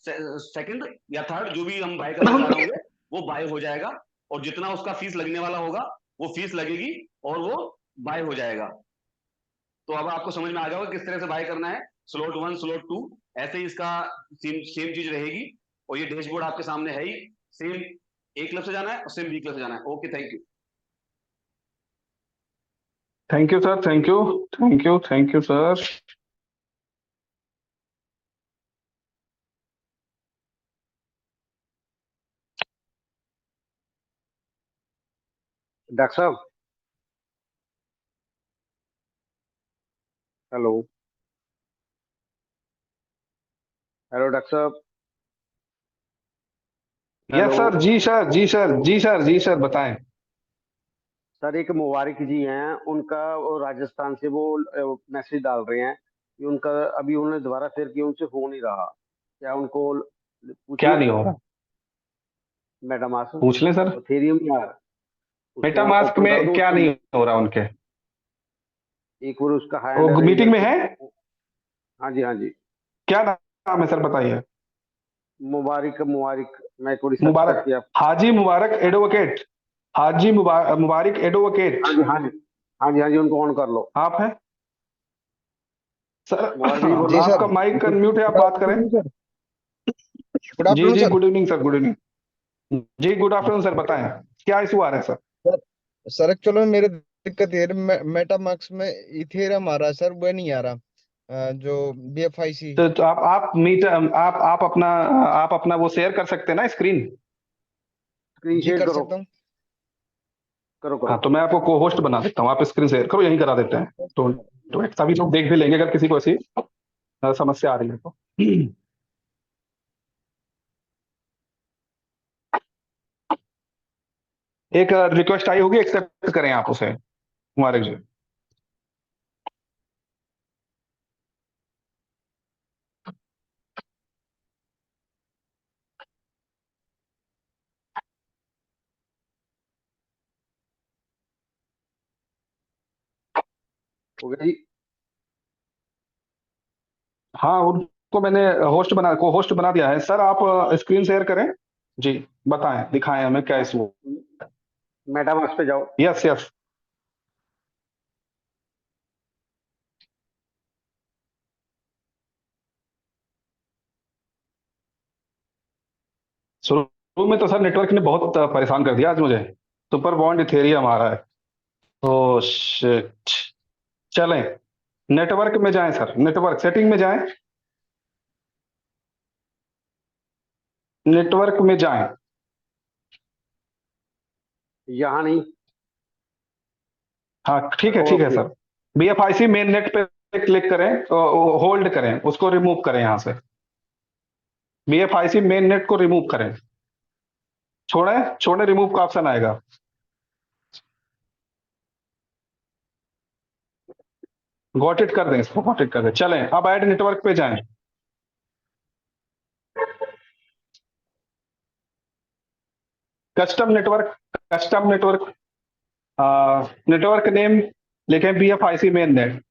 सेकंड या थर्ड जो भी हम बाय करना चाह रहे होंगे वो बाय हो जाएगा, और जितना उसका फीस लगने वाला होगा वो फीस लगेगी, और वो बाय हो जाएगा। तो अब आपको समझ में आ गया होगा किस तरह से बाय करना है, स्लॉट 1 स्लॉट 2, ऐसे ही इसका सेम चीज रहेगी। और ये डैशबोर्ड आपके सामने है ही, सेम ए क्लब से जाना है और सेम बी क्लब से जाना है। Okay, thank you. Thank you sir, thank you, thank you, thank you sir. Doctor साहब, हेलो। हेलो डॉक्टर साहब। यस हेलो सर, जी सर, जी सर, जी सर, जी सर, बताएं। सर, एक मुबारक जी हैं, उनका वो राजस्थान से वो मैसेज डाल रहे हैं कि उनका अभी उन्होंने दोबारा फिर किया, उनसे हो नहीं रहा। क्या उनको क्या पूछिए नहीं हो रहा? मेटामास पूछ लें सर। इथेरियम यार, उसको मेटामास्क ओपन कर में दो क्या उसको। नहीं हो रहा उनके? एक बार उसका हैंड वो मीटिंग रेजर में को। है? हाँ जी, हाँ जी। क्या नाम है सर, बताइए। मुबारक मुबारक, मैं एक बार सर्च मुबारक, करके आप। हाजी मुबारक एडवोकेट। हाजी मुबारक एडवोकेट। हाँ जी, हाँ जी, हाँ जी, हाँ जी, उनको ऑन कर लो। आप हैं सर? मुबारक जी बोलो। जी सर। आपका माइक गुड अनम्यूट है, आप गुड बात करें। Afternoon sir. गुड जी आफ्टरनून जी, sir. Good evening sir, good evening. जी गुड आफ्टरनून सर, बताएं क्या इशू आ रहा है सर? सर सर एक्चुअली मेरे दिक्कत ये है, मेटामार्क्स में इथेरियम आ रहा है सर, वो नहीं आ रहा। जो BFIC तो आप अपना वो शेयर कर सकते हैं ना, स्क्रीन। स्क्रीन जी शेयर कर करो, सकता हूँ। करो हाँ, करो। तो मैं आपको को होस्ट बना देता हूँ, आप स्क्रीन शेयर करो, यहीं करा देते हैं। तो सभी लोग देख भी लेंगे, अगर किसी को ऐसी समस्या आ रही है तो। एक रिक्वेस्ट आई होगी, एक्सेप्ट करें आप उसे, मुबारक जी। हो गया जी। हाँ, उनको मैंने को होस्ट बना दिया है सर। आप स्क्रीन शेयर करें। जी, बताएं, दिखाएं हमें क्या इशू। मेटामास पे जाओ। Yes yes. शुरू में तो सर नेटवर्क ने बहुत परेशान कर दिया आज मुझे। सुपर बॉन्ड इथेरियम आ रहा है। Oh shit. चलें, नेटवर्क में जाएं सर, नेटवर्क सेटिंग में जाएं, नेटवर्क में जाएं। यहाँ नहीं। हाँ ठीक है okay. Sir. BFIC main net पे क्लिक करें, होल्ड करें, उसको रिमूव करें यहाँ से। BFIC मेन नेट को रिमूव करें। छोड़ें छोड़ें, रिमूव का ऑप्शन आएगा। गॉट इट कर दें, इसको गॉट इट कर दें। चलें, अब ऐड नेटवर्क पे जाएं। Custom network, custom network, network name लिखें BFIC main net.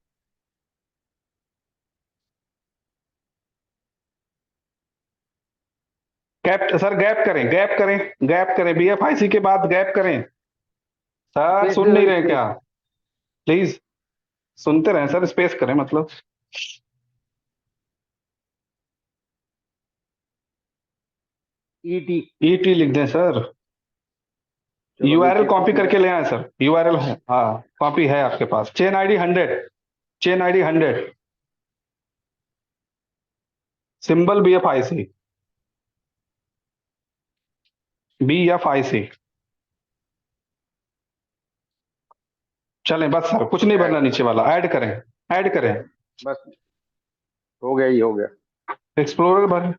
Gap sir, gap करें, गैप करें, गैप करें, BFIC के बाद गैप करें। सर स्पेस सुन दे नहीं दो, रहे स्पेस। क्या? प्लीज सुनते रहें सर, स्पेस करें मतलब। ET। ET लिख दें सर। चलो URL नीचे कॉपी कॉपी करके कर। ले आए सर, URL है, हाँ कॉपी है आपके पास। Chain ID 100, chain ID 100, symbol BFIC, BFIC। चलें बस सर, कुछ नहीं भरना, ऐड। नीचे वाला ऐड करें, ऐड करें। बस हो गया, ही हो गया। एक्सप्लोरर भरें।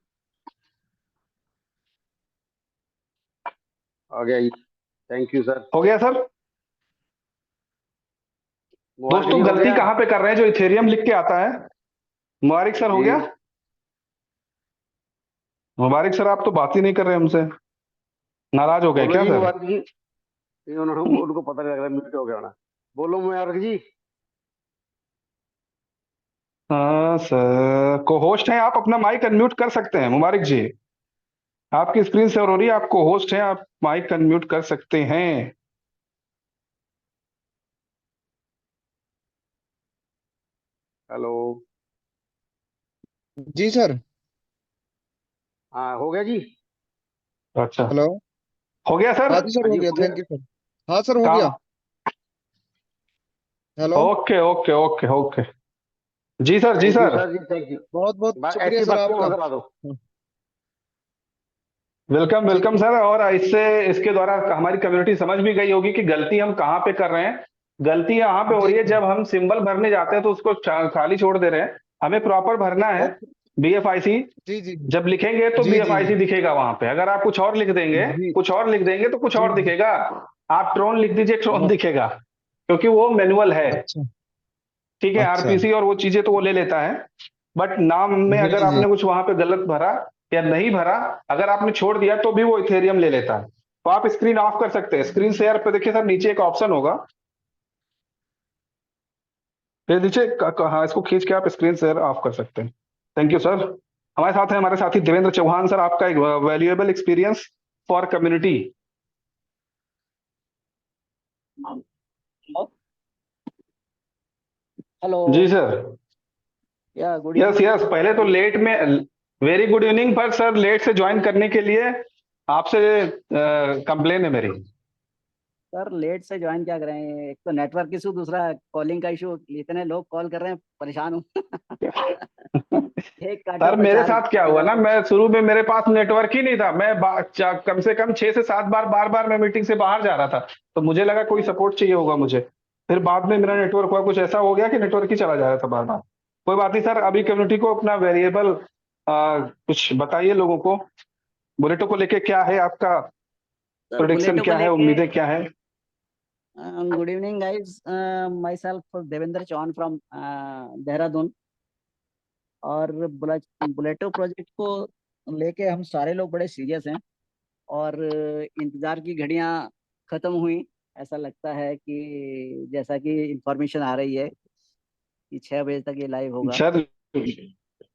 आ गया ही। Thank you sir. हो गया सर। मुबारक दोस्तों जी, हो गलती गया कहाँ पे कर रहे हैं, जो इथेरियम लिख के आता है। मुबारक सर, हो जी। गया? मुबारक सर, आप तो बात ही नहीं कर रहे हमसे। नाराज हो गए बोलो क्या जी सर? मुबारक जी। नहीं, उन्होंने, उनको पता नहीं लग रहा, म्यूट हो गया होना। बोलो मुबारक जी। हाँ सर, को होस्ट हैं आप, अपना माइक अनम्यूट कर सकते हैं मुबारक जी। आपकी स्क्रीन शेयर हो रही है, आप को होस्ट हैं, आप माइक अनम्यूट कर सकते हैं। हेलो। जी सर। हाँ, हो गया जी। अच्छा, हेलो। हो गया सर। हाँ जी सर, हाँ हो जी, गया, हो गया। Thank you sir. हाँ सर, हो गया। काम। Hello. Okay okay okay okay. जी सर, जी थैंक यू सर। सर जी, थैंक यू। बहुत बहुत शुक्रिया ऐसी सर बात को आपका। ऑन करा दो। वेलकम जी वेलकम सर। और इससे, इसके द्वारा हमारी कम्युनिटी समझ भी गई होगी कि गलती हम कहाँ पे कर रहे हैं। गलती यहाँ पे हो जी रही है सर। जब हम सिंबल भरने जाते हैं तो उसको खाली छोड़ दे रहे हैं। हमें प्रॉपर भरना है। ओके BFIC जी जी जब लिखेंगे तो जी जी BFIC जी दिखेगा वहां पे। अगर आप कुछ और लिख देंगे जी कुछ और लिख देंगे तो कुछ जी और जी। दिखेगा। आप ट्रोन लिख दीजिए, ट्रोन वो दिखेगा, क्योंकि वो मैनुअल है। अच्छा ठीक है, अच्छा। RPC और वो चीजें तो वो ले लेता है, बट नाम में जी अगर जी आपने कुछ वहां पे गलत भरा या नहीं भरा, अगर आपने छोड़ दिया तो भी वो इथेरियम ले लेता है। तो आप स्क्रीन ऑफ कर सकते हैं। स्क्रीन शेयर पे देखिए सर, नीचे एक ऑप्शन होगा, फिर नीचे हाँ, इसको खींच के आप स्क्रीन शेयर ऑफ कर सकते हैं। Thank you sir. हमारे साथ है हमारे साथी देवेंद्र चौहान सर, आपका एक valuable experience for community. Hello. जी सर। या गुड यस इवनिंग। यस, पहले तो let me very good evening, पर सर लेट से ज्वाइन करने के लिए आपसे कंप्लेन है मेरी। सर लेट से ज्वाइन क्या करें, एक तो नेटवर्क इशू, दूसरा कॉलिंग का इशू, इतने लोग कॉल कर रहे हैं, परेशान हूँ। एक काटो सर तो मेरे चार साथ क्या हुआ लगा ना, दो। मैं शुरू में मेरे पास नेटवर्क ही नहीं था। मैं कम से कम 6 से 7 बार बार मैं मीटिंग से बाहर जा रहा था, तो मुझे लगा कोई सपोर्ट चाहिए होगा मुझे। फिर बाद में मेरा नेटवर्क हुआ कुछ ऐसा हो गया कि नेटवर्क ही चला जा रहा था बार बार। कोई बात नहीं सर, अभी कम्युनिटी को अपना वेरिएबल कुछ बताइए लोगों को, बुलेटो को लेके क्या है आपका सर प्रोडिक्शन, बुलेटो को क्या है, लेके, उम्मीदें क्या है? Good evening guys, myself Devendra Chauhan from Dehradun. और बुलेटो प्रोजेक्ट को लेके हम सारे लोग बड़े सीरियस हैं, और इंतजार की घड़ियां खत्म हुई। ऐसा लगता है कि जैसा कि इंफॉर्मेशन आ रही है कि 6 बजे तक ये लाइव होगा, सर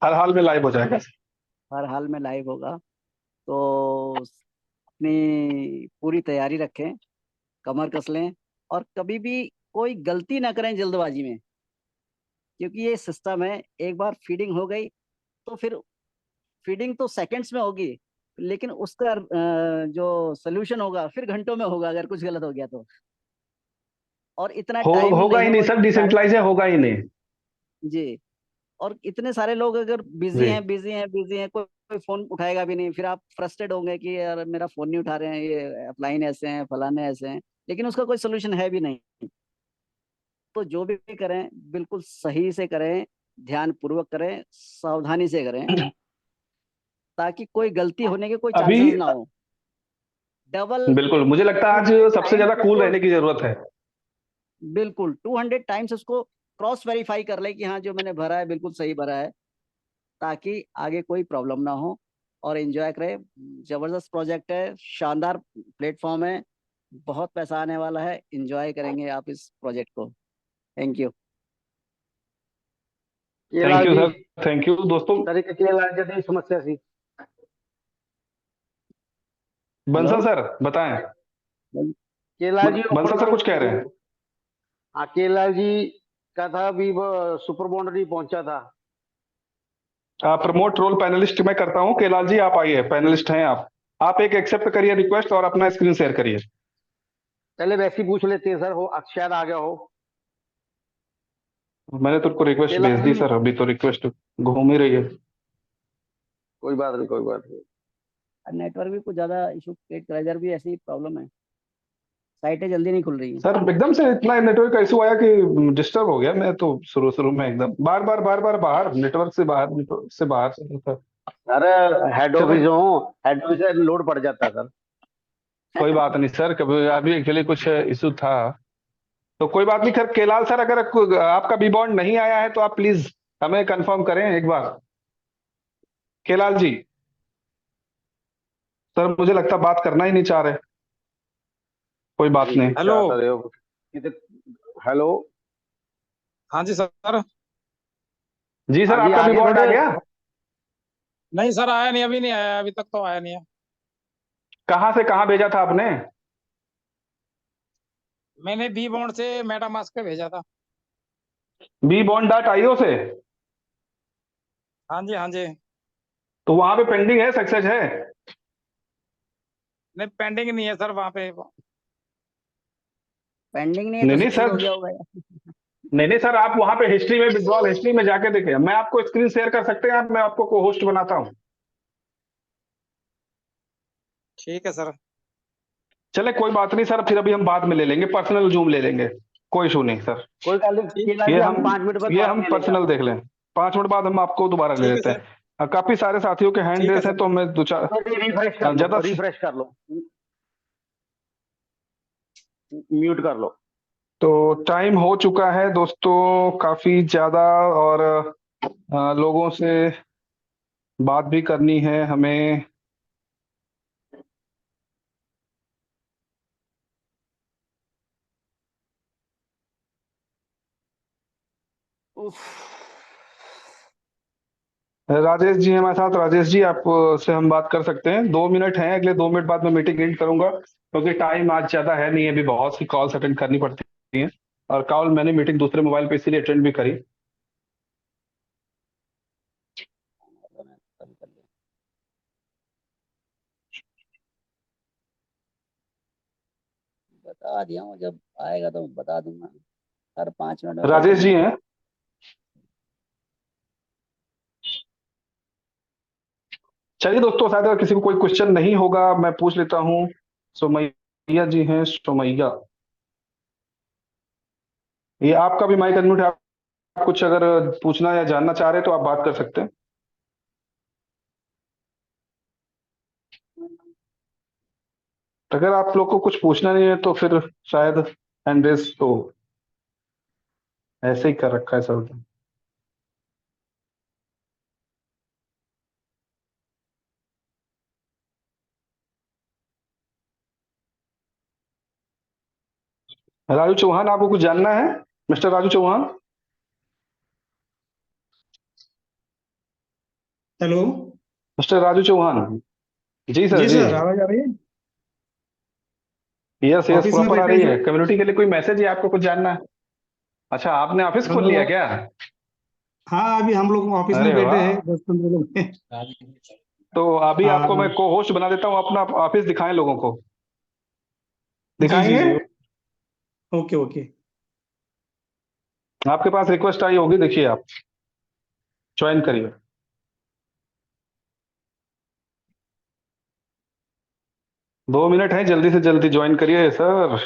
हर हाल में लाइव हो जाएगा। हर हाल में लाइव होगा। तो अपनी पूरी तैयारी रखें, कमर कस लें, और कभी भी कोई गलती ना करें जल्दबाजी में, क्योंकि ये सिस्टम है, एक बार फीडिंग हो गई तो फिर फीडिंग तो सेकंड्स में होगी, लेकिन उसका जो सोल्यूशन होगा फिर घंटों में होगा अगर कुछ गलत हो गया तो। और इतना टाइम होगा ही नहीं नहीं हो, सर, इतने सारे, डिसेंट्रलाइज होगा ही नहीं। जी, और इतने सारे लोग अगर बिजी जी हैं बिजी हैं बिजी हैं, कोई फोन उठाएगा भी नहीं, फिर आप फ्रस्ट्रेट होंगे कि यार मेरा फोन नहीं उठा रहे हैं, ये अपलाइन ऐसे हैं, फलाने ऐसे हैं, लेकिन उसका कोई सोल्यूशन है भी नहीं। तो जो भी करें बिल्कुल सही से करें, ध्यान पूर्वक करें, सावधानी से करें, ताकि कोई गलती होने के कोई अभी चांसेस ना हो। डबल बिल्कुल, मुझे लगता है 200 आज सबसे टाइम्स ज्यादा कूल उसको, रहने की जरूरत है। बिल्कुल 200 टाइम्स उसको क्रॉस वेरीफाई कर ले कि हाँ जो मैंने भरा है बिल्कुल सही भरा है, ताकि आगे कोई प्रॉब्लम ना हो। और एंजॉय करें, जबरदस्त प्रोजेक्ट है, शानदार प्लेटफॉर्म है, बहुत पैसा आने वाला है, एंजॉय करेंगे आप इस प्रोजेक्ट को। Thank you. थैंक केलाल यू जी, सर, थैंक यू दोस्तों। सर एक केलाल जी की समस्या सी। हेलो। बंसल सर बताएं। केलाल जी बंसल सर कुछ कह रहे हैं। हाँ, केलाल जी का था अभी वो सुपर बॉन्ड नहीं पहुंचा था। प्रमोट रोल पैनलिस्ट मैं करता हूं, केलाल जी आप आइए, पैनलिस्ट हैं आप एक एक्सेप्ट करिए रिक्वेस्ट और अपना स्क्रीन शेयर करिए। पहले वैसे ही पूछ लेते हैं सर, हो शायद आ गया हो। मैंने तो उनको रिक्वेस्ट भेज केलाल दी जी, सर, अभी तो रिक्वेस्ट घूम ही रही है। कोई बात नहीं, कोई बात नहीं। नेटवर्क भी कुछ ज्यादा इशू क्रिएट कर, इधर भी ऐसी प्रॉब्लम है, साइटें जल्दी नहीं खुल रही हैं। सर एकदम से इतना नेटवर्क का इशू आया कि डिस्टर्ब हो गया। मैं तो शुरू शुरू में एकदम बार बार बाहर, नेटवर्क से बाहर, नेटवर्क से बाहर से था। अरे हेड चलो ऑफिस हो, हेड ऑफिस से लोड पड़ जाता है सर। कोई बात नहीं सर, कभी अभी एक्चुअली कुछ इशू था, तो कोई बात नहीं। खैर केलाल सर, अगर आपका बी बॉन्ड नहीं आया है तो आप प्लीज हमें कंफर्म करें एक बार। केलाल जी सर, मुझे लगता है बात करना ही नहीं चाह रहे। कोई बात जी नहीं। क्या कर रहे हो? हेलो। हाँ जी सर। जी हाँ सर, जी, आपका बी आगे बॉन्ड आ थोड़े। गया? नहीं सर, आया नहीं, अभी नहीं आया, अभी तक तो आया नहीं है। कहाँ से कहाँ भेजा था आपने? मैंने बी बॉन्ड से मेटामास्क पे भेजा था। बी बॉन्ड डॉट आईओ से? हाँ जी हाँ जी। तो वहां पे पेंडिंग है, सक्सेस है? नहीं, पेंडिंग नहीं है सर वहाँ पे। पेंडिंग नहीं है नहीं तो नहीं सक्सेस सर, हो गया होगा यार। नहीं सर, आप वहां पे हिस्ट्री में, विड्रॉल हिस्ट्री में जाके देखें। मैं आपको स्क्रीन शेयर कर सकते हैं आप, मैं आपको को होस्ट बनाता हूँ। ठीक है सर। चले कोई बात नहीं सर, फिर अभी हम बाद में ले लेंगे, पर्सनल जूम ले लेंगे, कोई इशू नहीं सर। कोई बात नहीं ठीक केलाल ये जी, हम हम 5 मिनट बाद ये बात हम ले लेंगे पर्सनल आपसे। देख लें, 5 मिनट बाद हम आपको दोबारा ले ठीक है लेते सर। हैं। काफी सारे साथियों के हैंड ठीक है रेस है, सर। तो मैं दो चार रिफ्रेश कर लो, ज्यादा रिफ्रेश कर लो, म्यूट कर लो। तो टाइम हो चुका है दोस्तों काफी ज्यादा, और लोगों से बात भी करनी है हमें। राजेश जी हमारे साथ। राजेश जी, आप से हम बात कर सकते हैं? 2 मिनट हैं, अगले 2 मिनट बाद मैं मीटिंग एंड करूंगा, क्योंकि टाइम आज ज्यादा है नहीं, अभी बहुत सी कॉल्स अटेंड करनी पड़ती हैं, और कॉल मैंने मीटिंग दूसरे मोबाइल पे इसीलिए अटेंड भी करी। बता दिया हूँ, जब आएगा तो बता दूंगा, हर 5 मिनट में राजेश बदल जी हैं? चलिए दोस्तों, शायद अगर किसी को कोई क्वेश्चन नहीं होगा मैं पूछ लेता हूँ। सुमैया जी हैं, सुमैया, ये आपका भी माइक अनम्यूट है, आप कुछ अगर पूछना या जानना चाह रहे हैं तो आप बात कर सकते हैं। अगर आप लोग को कुछ पूछना नहीं है तो फिर शायद हैंड रेस तो ऐसे ही कर रखा है सर। राजू चौहान, आपको कुछ जानना है? Mister Raju Chauhan. Hello. Mister Raju Chauhan. जी सर, जी जी। सर, आवाज आ रही है? यस यस, ऑफिस में प्रॉपर आ बैठे रही हैं है। कम्युनिटी के लिए कोई मैसेज है, आपको कुछ जानना है? अच्छा, आपने ऑफिस खोल लिया सर। क्या? हाँ, अभी हम लोग ऑफिस में अरे बैठे वाह। हैं, 10-15 लोग हैं। तो अभी आपको मैं हाँ। को होस्ट बना देता हूँ, अपना ऑफिस दिखाएं लोगों को। जी जी दिखाएंगे? जी। Okay okay. आपके पास रिक्वेस्ट आई होगी, देखिए आप ज्वाइन करिए। दो मिनट है, जल्दी से जल्दी ज्वाइन करिए सर।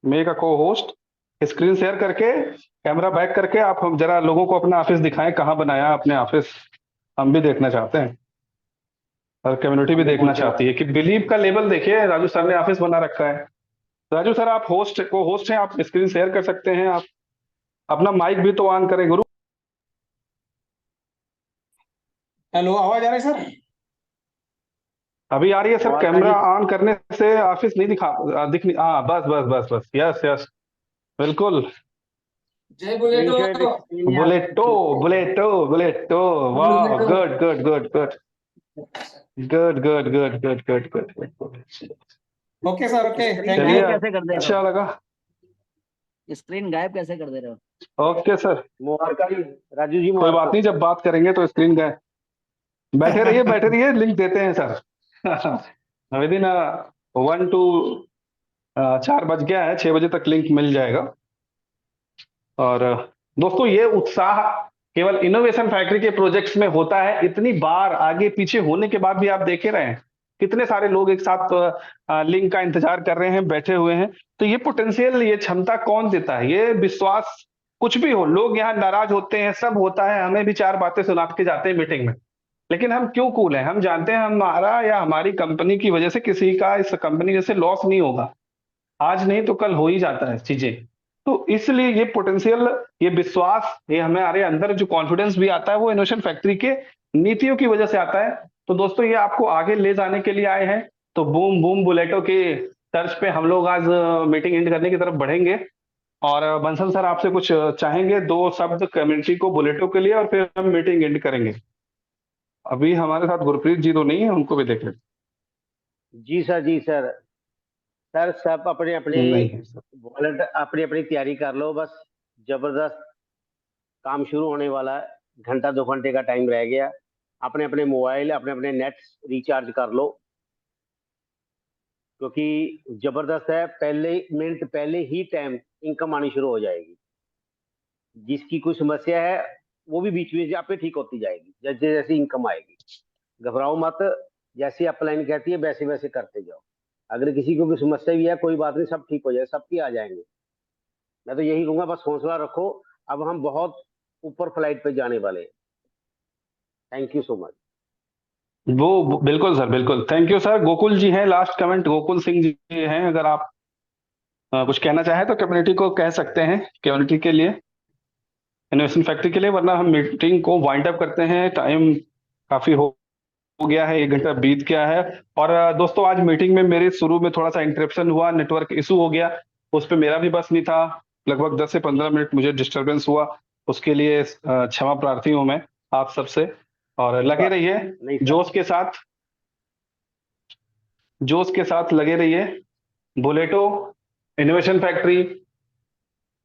मेक अ को होस्ट। स्क्रीन शेयर करके, कैमरा बैक करके आप हम जरा लोगों को अपना ऑफिस दिखाएं, कहाँ बनाया आपने ऑफिस। हम भी देखना चाहते हैं, और कम्युनिटी भी हमने देखना बहुत चाहती है कि बिलीव का लेवल देखिए, राजू सर ने ऑफिस बना रखा है। राजू सर, आप होस्ट को होस्ट हैं, आप स्क्रीन शेयर कर सकते हैं, आप अपना माइक भी तो ऑन करें गुरु। हेलो, आवाज आ रही है सर? अभी आ रही है सर? आवाज आ रही कैमरा है? ऑन करने से ऑफिस नहीं दिख नहीं, हाँ बस बस बस बस, यस यस, बिल्कुल। जय स्क्रीन बुलेटो। शेयर स्क्रीन नहीं आ रही बुलेटो, बुलेटो, बुलेटो। वाह, बुलेटो। Good good good good good good good good good good good. Okay sir, okay, screen thank चलिए, यू। गायब कैसे कर दे रहे अच्छा लगा। हो? स्क्रीन गायब कैसे कर दे रहे हो? ओके सर, मुबारक जी, राजू जी, कोई बात मुबारक। नहीं, जब बात करेंगे तो स्क्रीन का बैठे रहिए, बैठे रहिए, लिंक देते हैं सर। विद इन 1 to 4 बज गया है, 6 बजे तक लिंक मिल जाएगा। और दोस्तों, ये उत्साह केवल इनोवेशन फैक्ट्री के प्रोजेक्ट्स में होता है। इतनी बार आगे पीछे होने के बाद भी आप देखे रहे हैं कितने सारे लोग एक साथ लिंक का इंतजार कर रहे हैं, बैठे हुए हैं। तो ये पोटेंशियल, ये क्षमता कौन देता है? ये विश्वास। कुछ भी हो, लोग यहाँ नाराज होते हैं, सब होता है, हमें भी 4 बातें सुना के जाते हैं मीटिंग में, लेकिन हम क्यों कूल हैं? हम जानते हैं हमारा या हमारी कंपनी की वजह से किसी का इस कंपनी जैसे लॉस नहीं होगा। आज नहीं तो कल हो ही जाता है चीजें। तो इसलिए ये पोटेंशियल, ये विश्वास, ये हमारे अंदर जो कॉन्फिडेंस भी आता है, वो इनोवेशन फैक्ट्री के नीतियों की वजह से आता है। तो दोस्तों, ये आपको आगे ले जाने के लिए आए हैं। तो बूम बूम बुलेटो के तर्ज पे हम लोग आज मीटिंग एंड करने की तरफ बढ़ेंगे। और बंसल सर, आपसे कुछ चाहेंगे 2 शब्द कम्युनिटी को बुलेटो के लिए, और फिर हम मीटिंग एंड करेंगे। अभी हमारे साथ गुरप्रीत जी तो नहीं है, उनको भी देख लेते। जी सर, जी सर। सर, सब अपने अपने नहीं है सर। वॉलेट अपनी अपनी तैयारी कर लो, बस जबरदस्त काम शुरू होने वाला है। घंटा 2 घंटे का टाइम रह गया। अपने अपने मोबाइल, अपने अपने नेट रिचार्ज कर लो, क्योंकि जबरदस्त है। पहले मिनट पहले ही टाइम इनकम आनी शुरू हो जाएगी। जिसकी कोई समस्या है वो भी बीच में आपे ठीक होती जाएगी जैसे जैसे इनकम आएगी। घबराओ मत, जैसे अपलाइन कहती है वैसे वैसे करते जाओ। अगर किसी को कोई समस्या भी है, कोई बात नहीं, सब ठीक हो जाए, सबकी आ जाएंगे। मैं तो यही कहूंगा, बस हौसला रखो। अब हम बहुत ऊपर फ्लाइट पे जाने वाले हैं। Thank you so much. बिल्कुल सर, बिल्कुल। Thank you sir. Gokul ji हैं लास्ट कमेंट, गोकुल सिंह जी हैं, अगर आप कुछ कहना चाहें तो कम्युनिटी को कह सकते हैं, कम्युनिटी के लिए, इनोवेशन फैक्ट्री के लिए, वरना हम मीटिंग को वाइंड अप करते हैं। टाइम काफी हो गया है, 1 घंटा बीत गया है। और दोस्तों, आज मीटिंग में मेरे शुरू में थोड़ा सा इंटरप्शन हुआ, नेटवर्क इशू हो गया, उस पर मेरा भी बस नहीं था। लगभग 10 से 15 मिनट मुझे डिस्टरबेंस हुआ, उसके लिए क्षमा प्रार्थी हूं मैं आप सबसे। और लगे रहिए नहीं सर, जोश के साथ लगे रहिए। बुलेटो, इनोवेशन फैक्ट्री,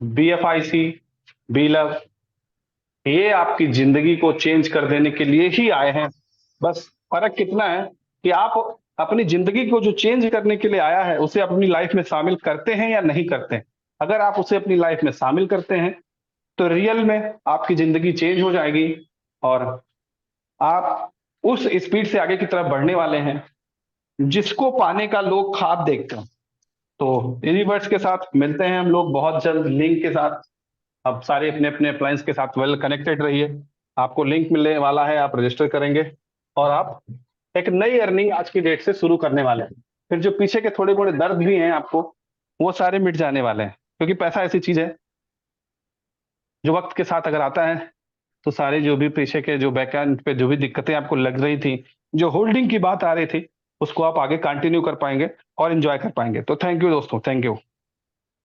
BFIC, BLove, ये आपकी जिंदगी को चेंज कर देने के लिए ही आए हैं। बस फर्क कितना है कि आप अपनी जिंदगी को जो चेंज करने के लिए आया है उसे अपनी लाइफ में शामिल करते हैं या नहीं करते हैं। अगर आप उसे अपनी लाइफ में शामिल करते हैं तो रियल में आपकी जिंदगी चेंज हो जाएगी और आप उस स्पीड से आगे की तरफ बढ़ने वाले हैं जिसको पाने का लोग ख्वाब देखते हैं। तो इन्हीं वर्ड्स के साथ मिलते हैं हम लोग बहुत जल्द लिंक के साथ। अब सारे अपने अपने अप्लायंस के साथ वेल कनेक्टेड रहिए। आपको लिंक मिलने वाला है, आप रजिस्टर करेंगे और आप एक नई अर्निंग आज की डेट से शुरू करने वाले हैं। फिर जो पीछे के थोड़े मोड़े दर्द भी हैं आपको, वो सारे मिट जाने वाले हैं, क्योंकि पैसा ऐसी चीज है जो वक्त के साथ अगर आता है तो सारे जो भी पीछे के जो बैकएंड पे जो भी दिक्कतें आपको लग रही थी, जो होल्डिंग की बात आ रही थी, उसको आप आगे कंटिन्यू कर पाएंगे और एंजॉय कर पाएंगे। तो थैंक यू दोस्तों, थैंक यू।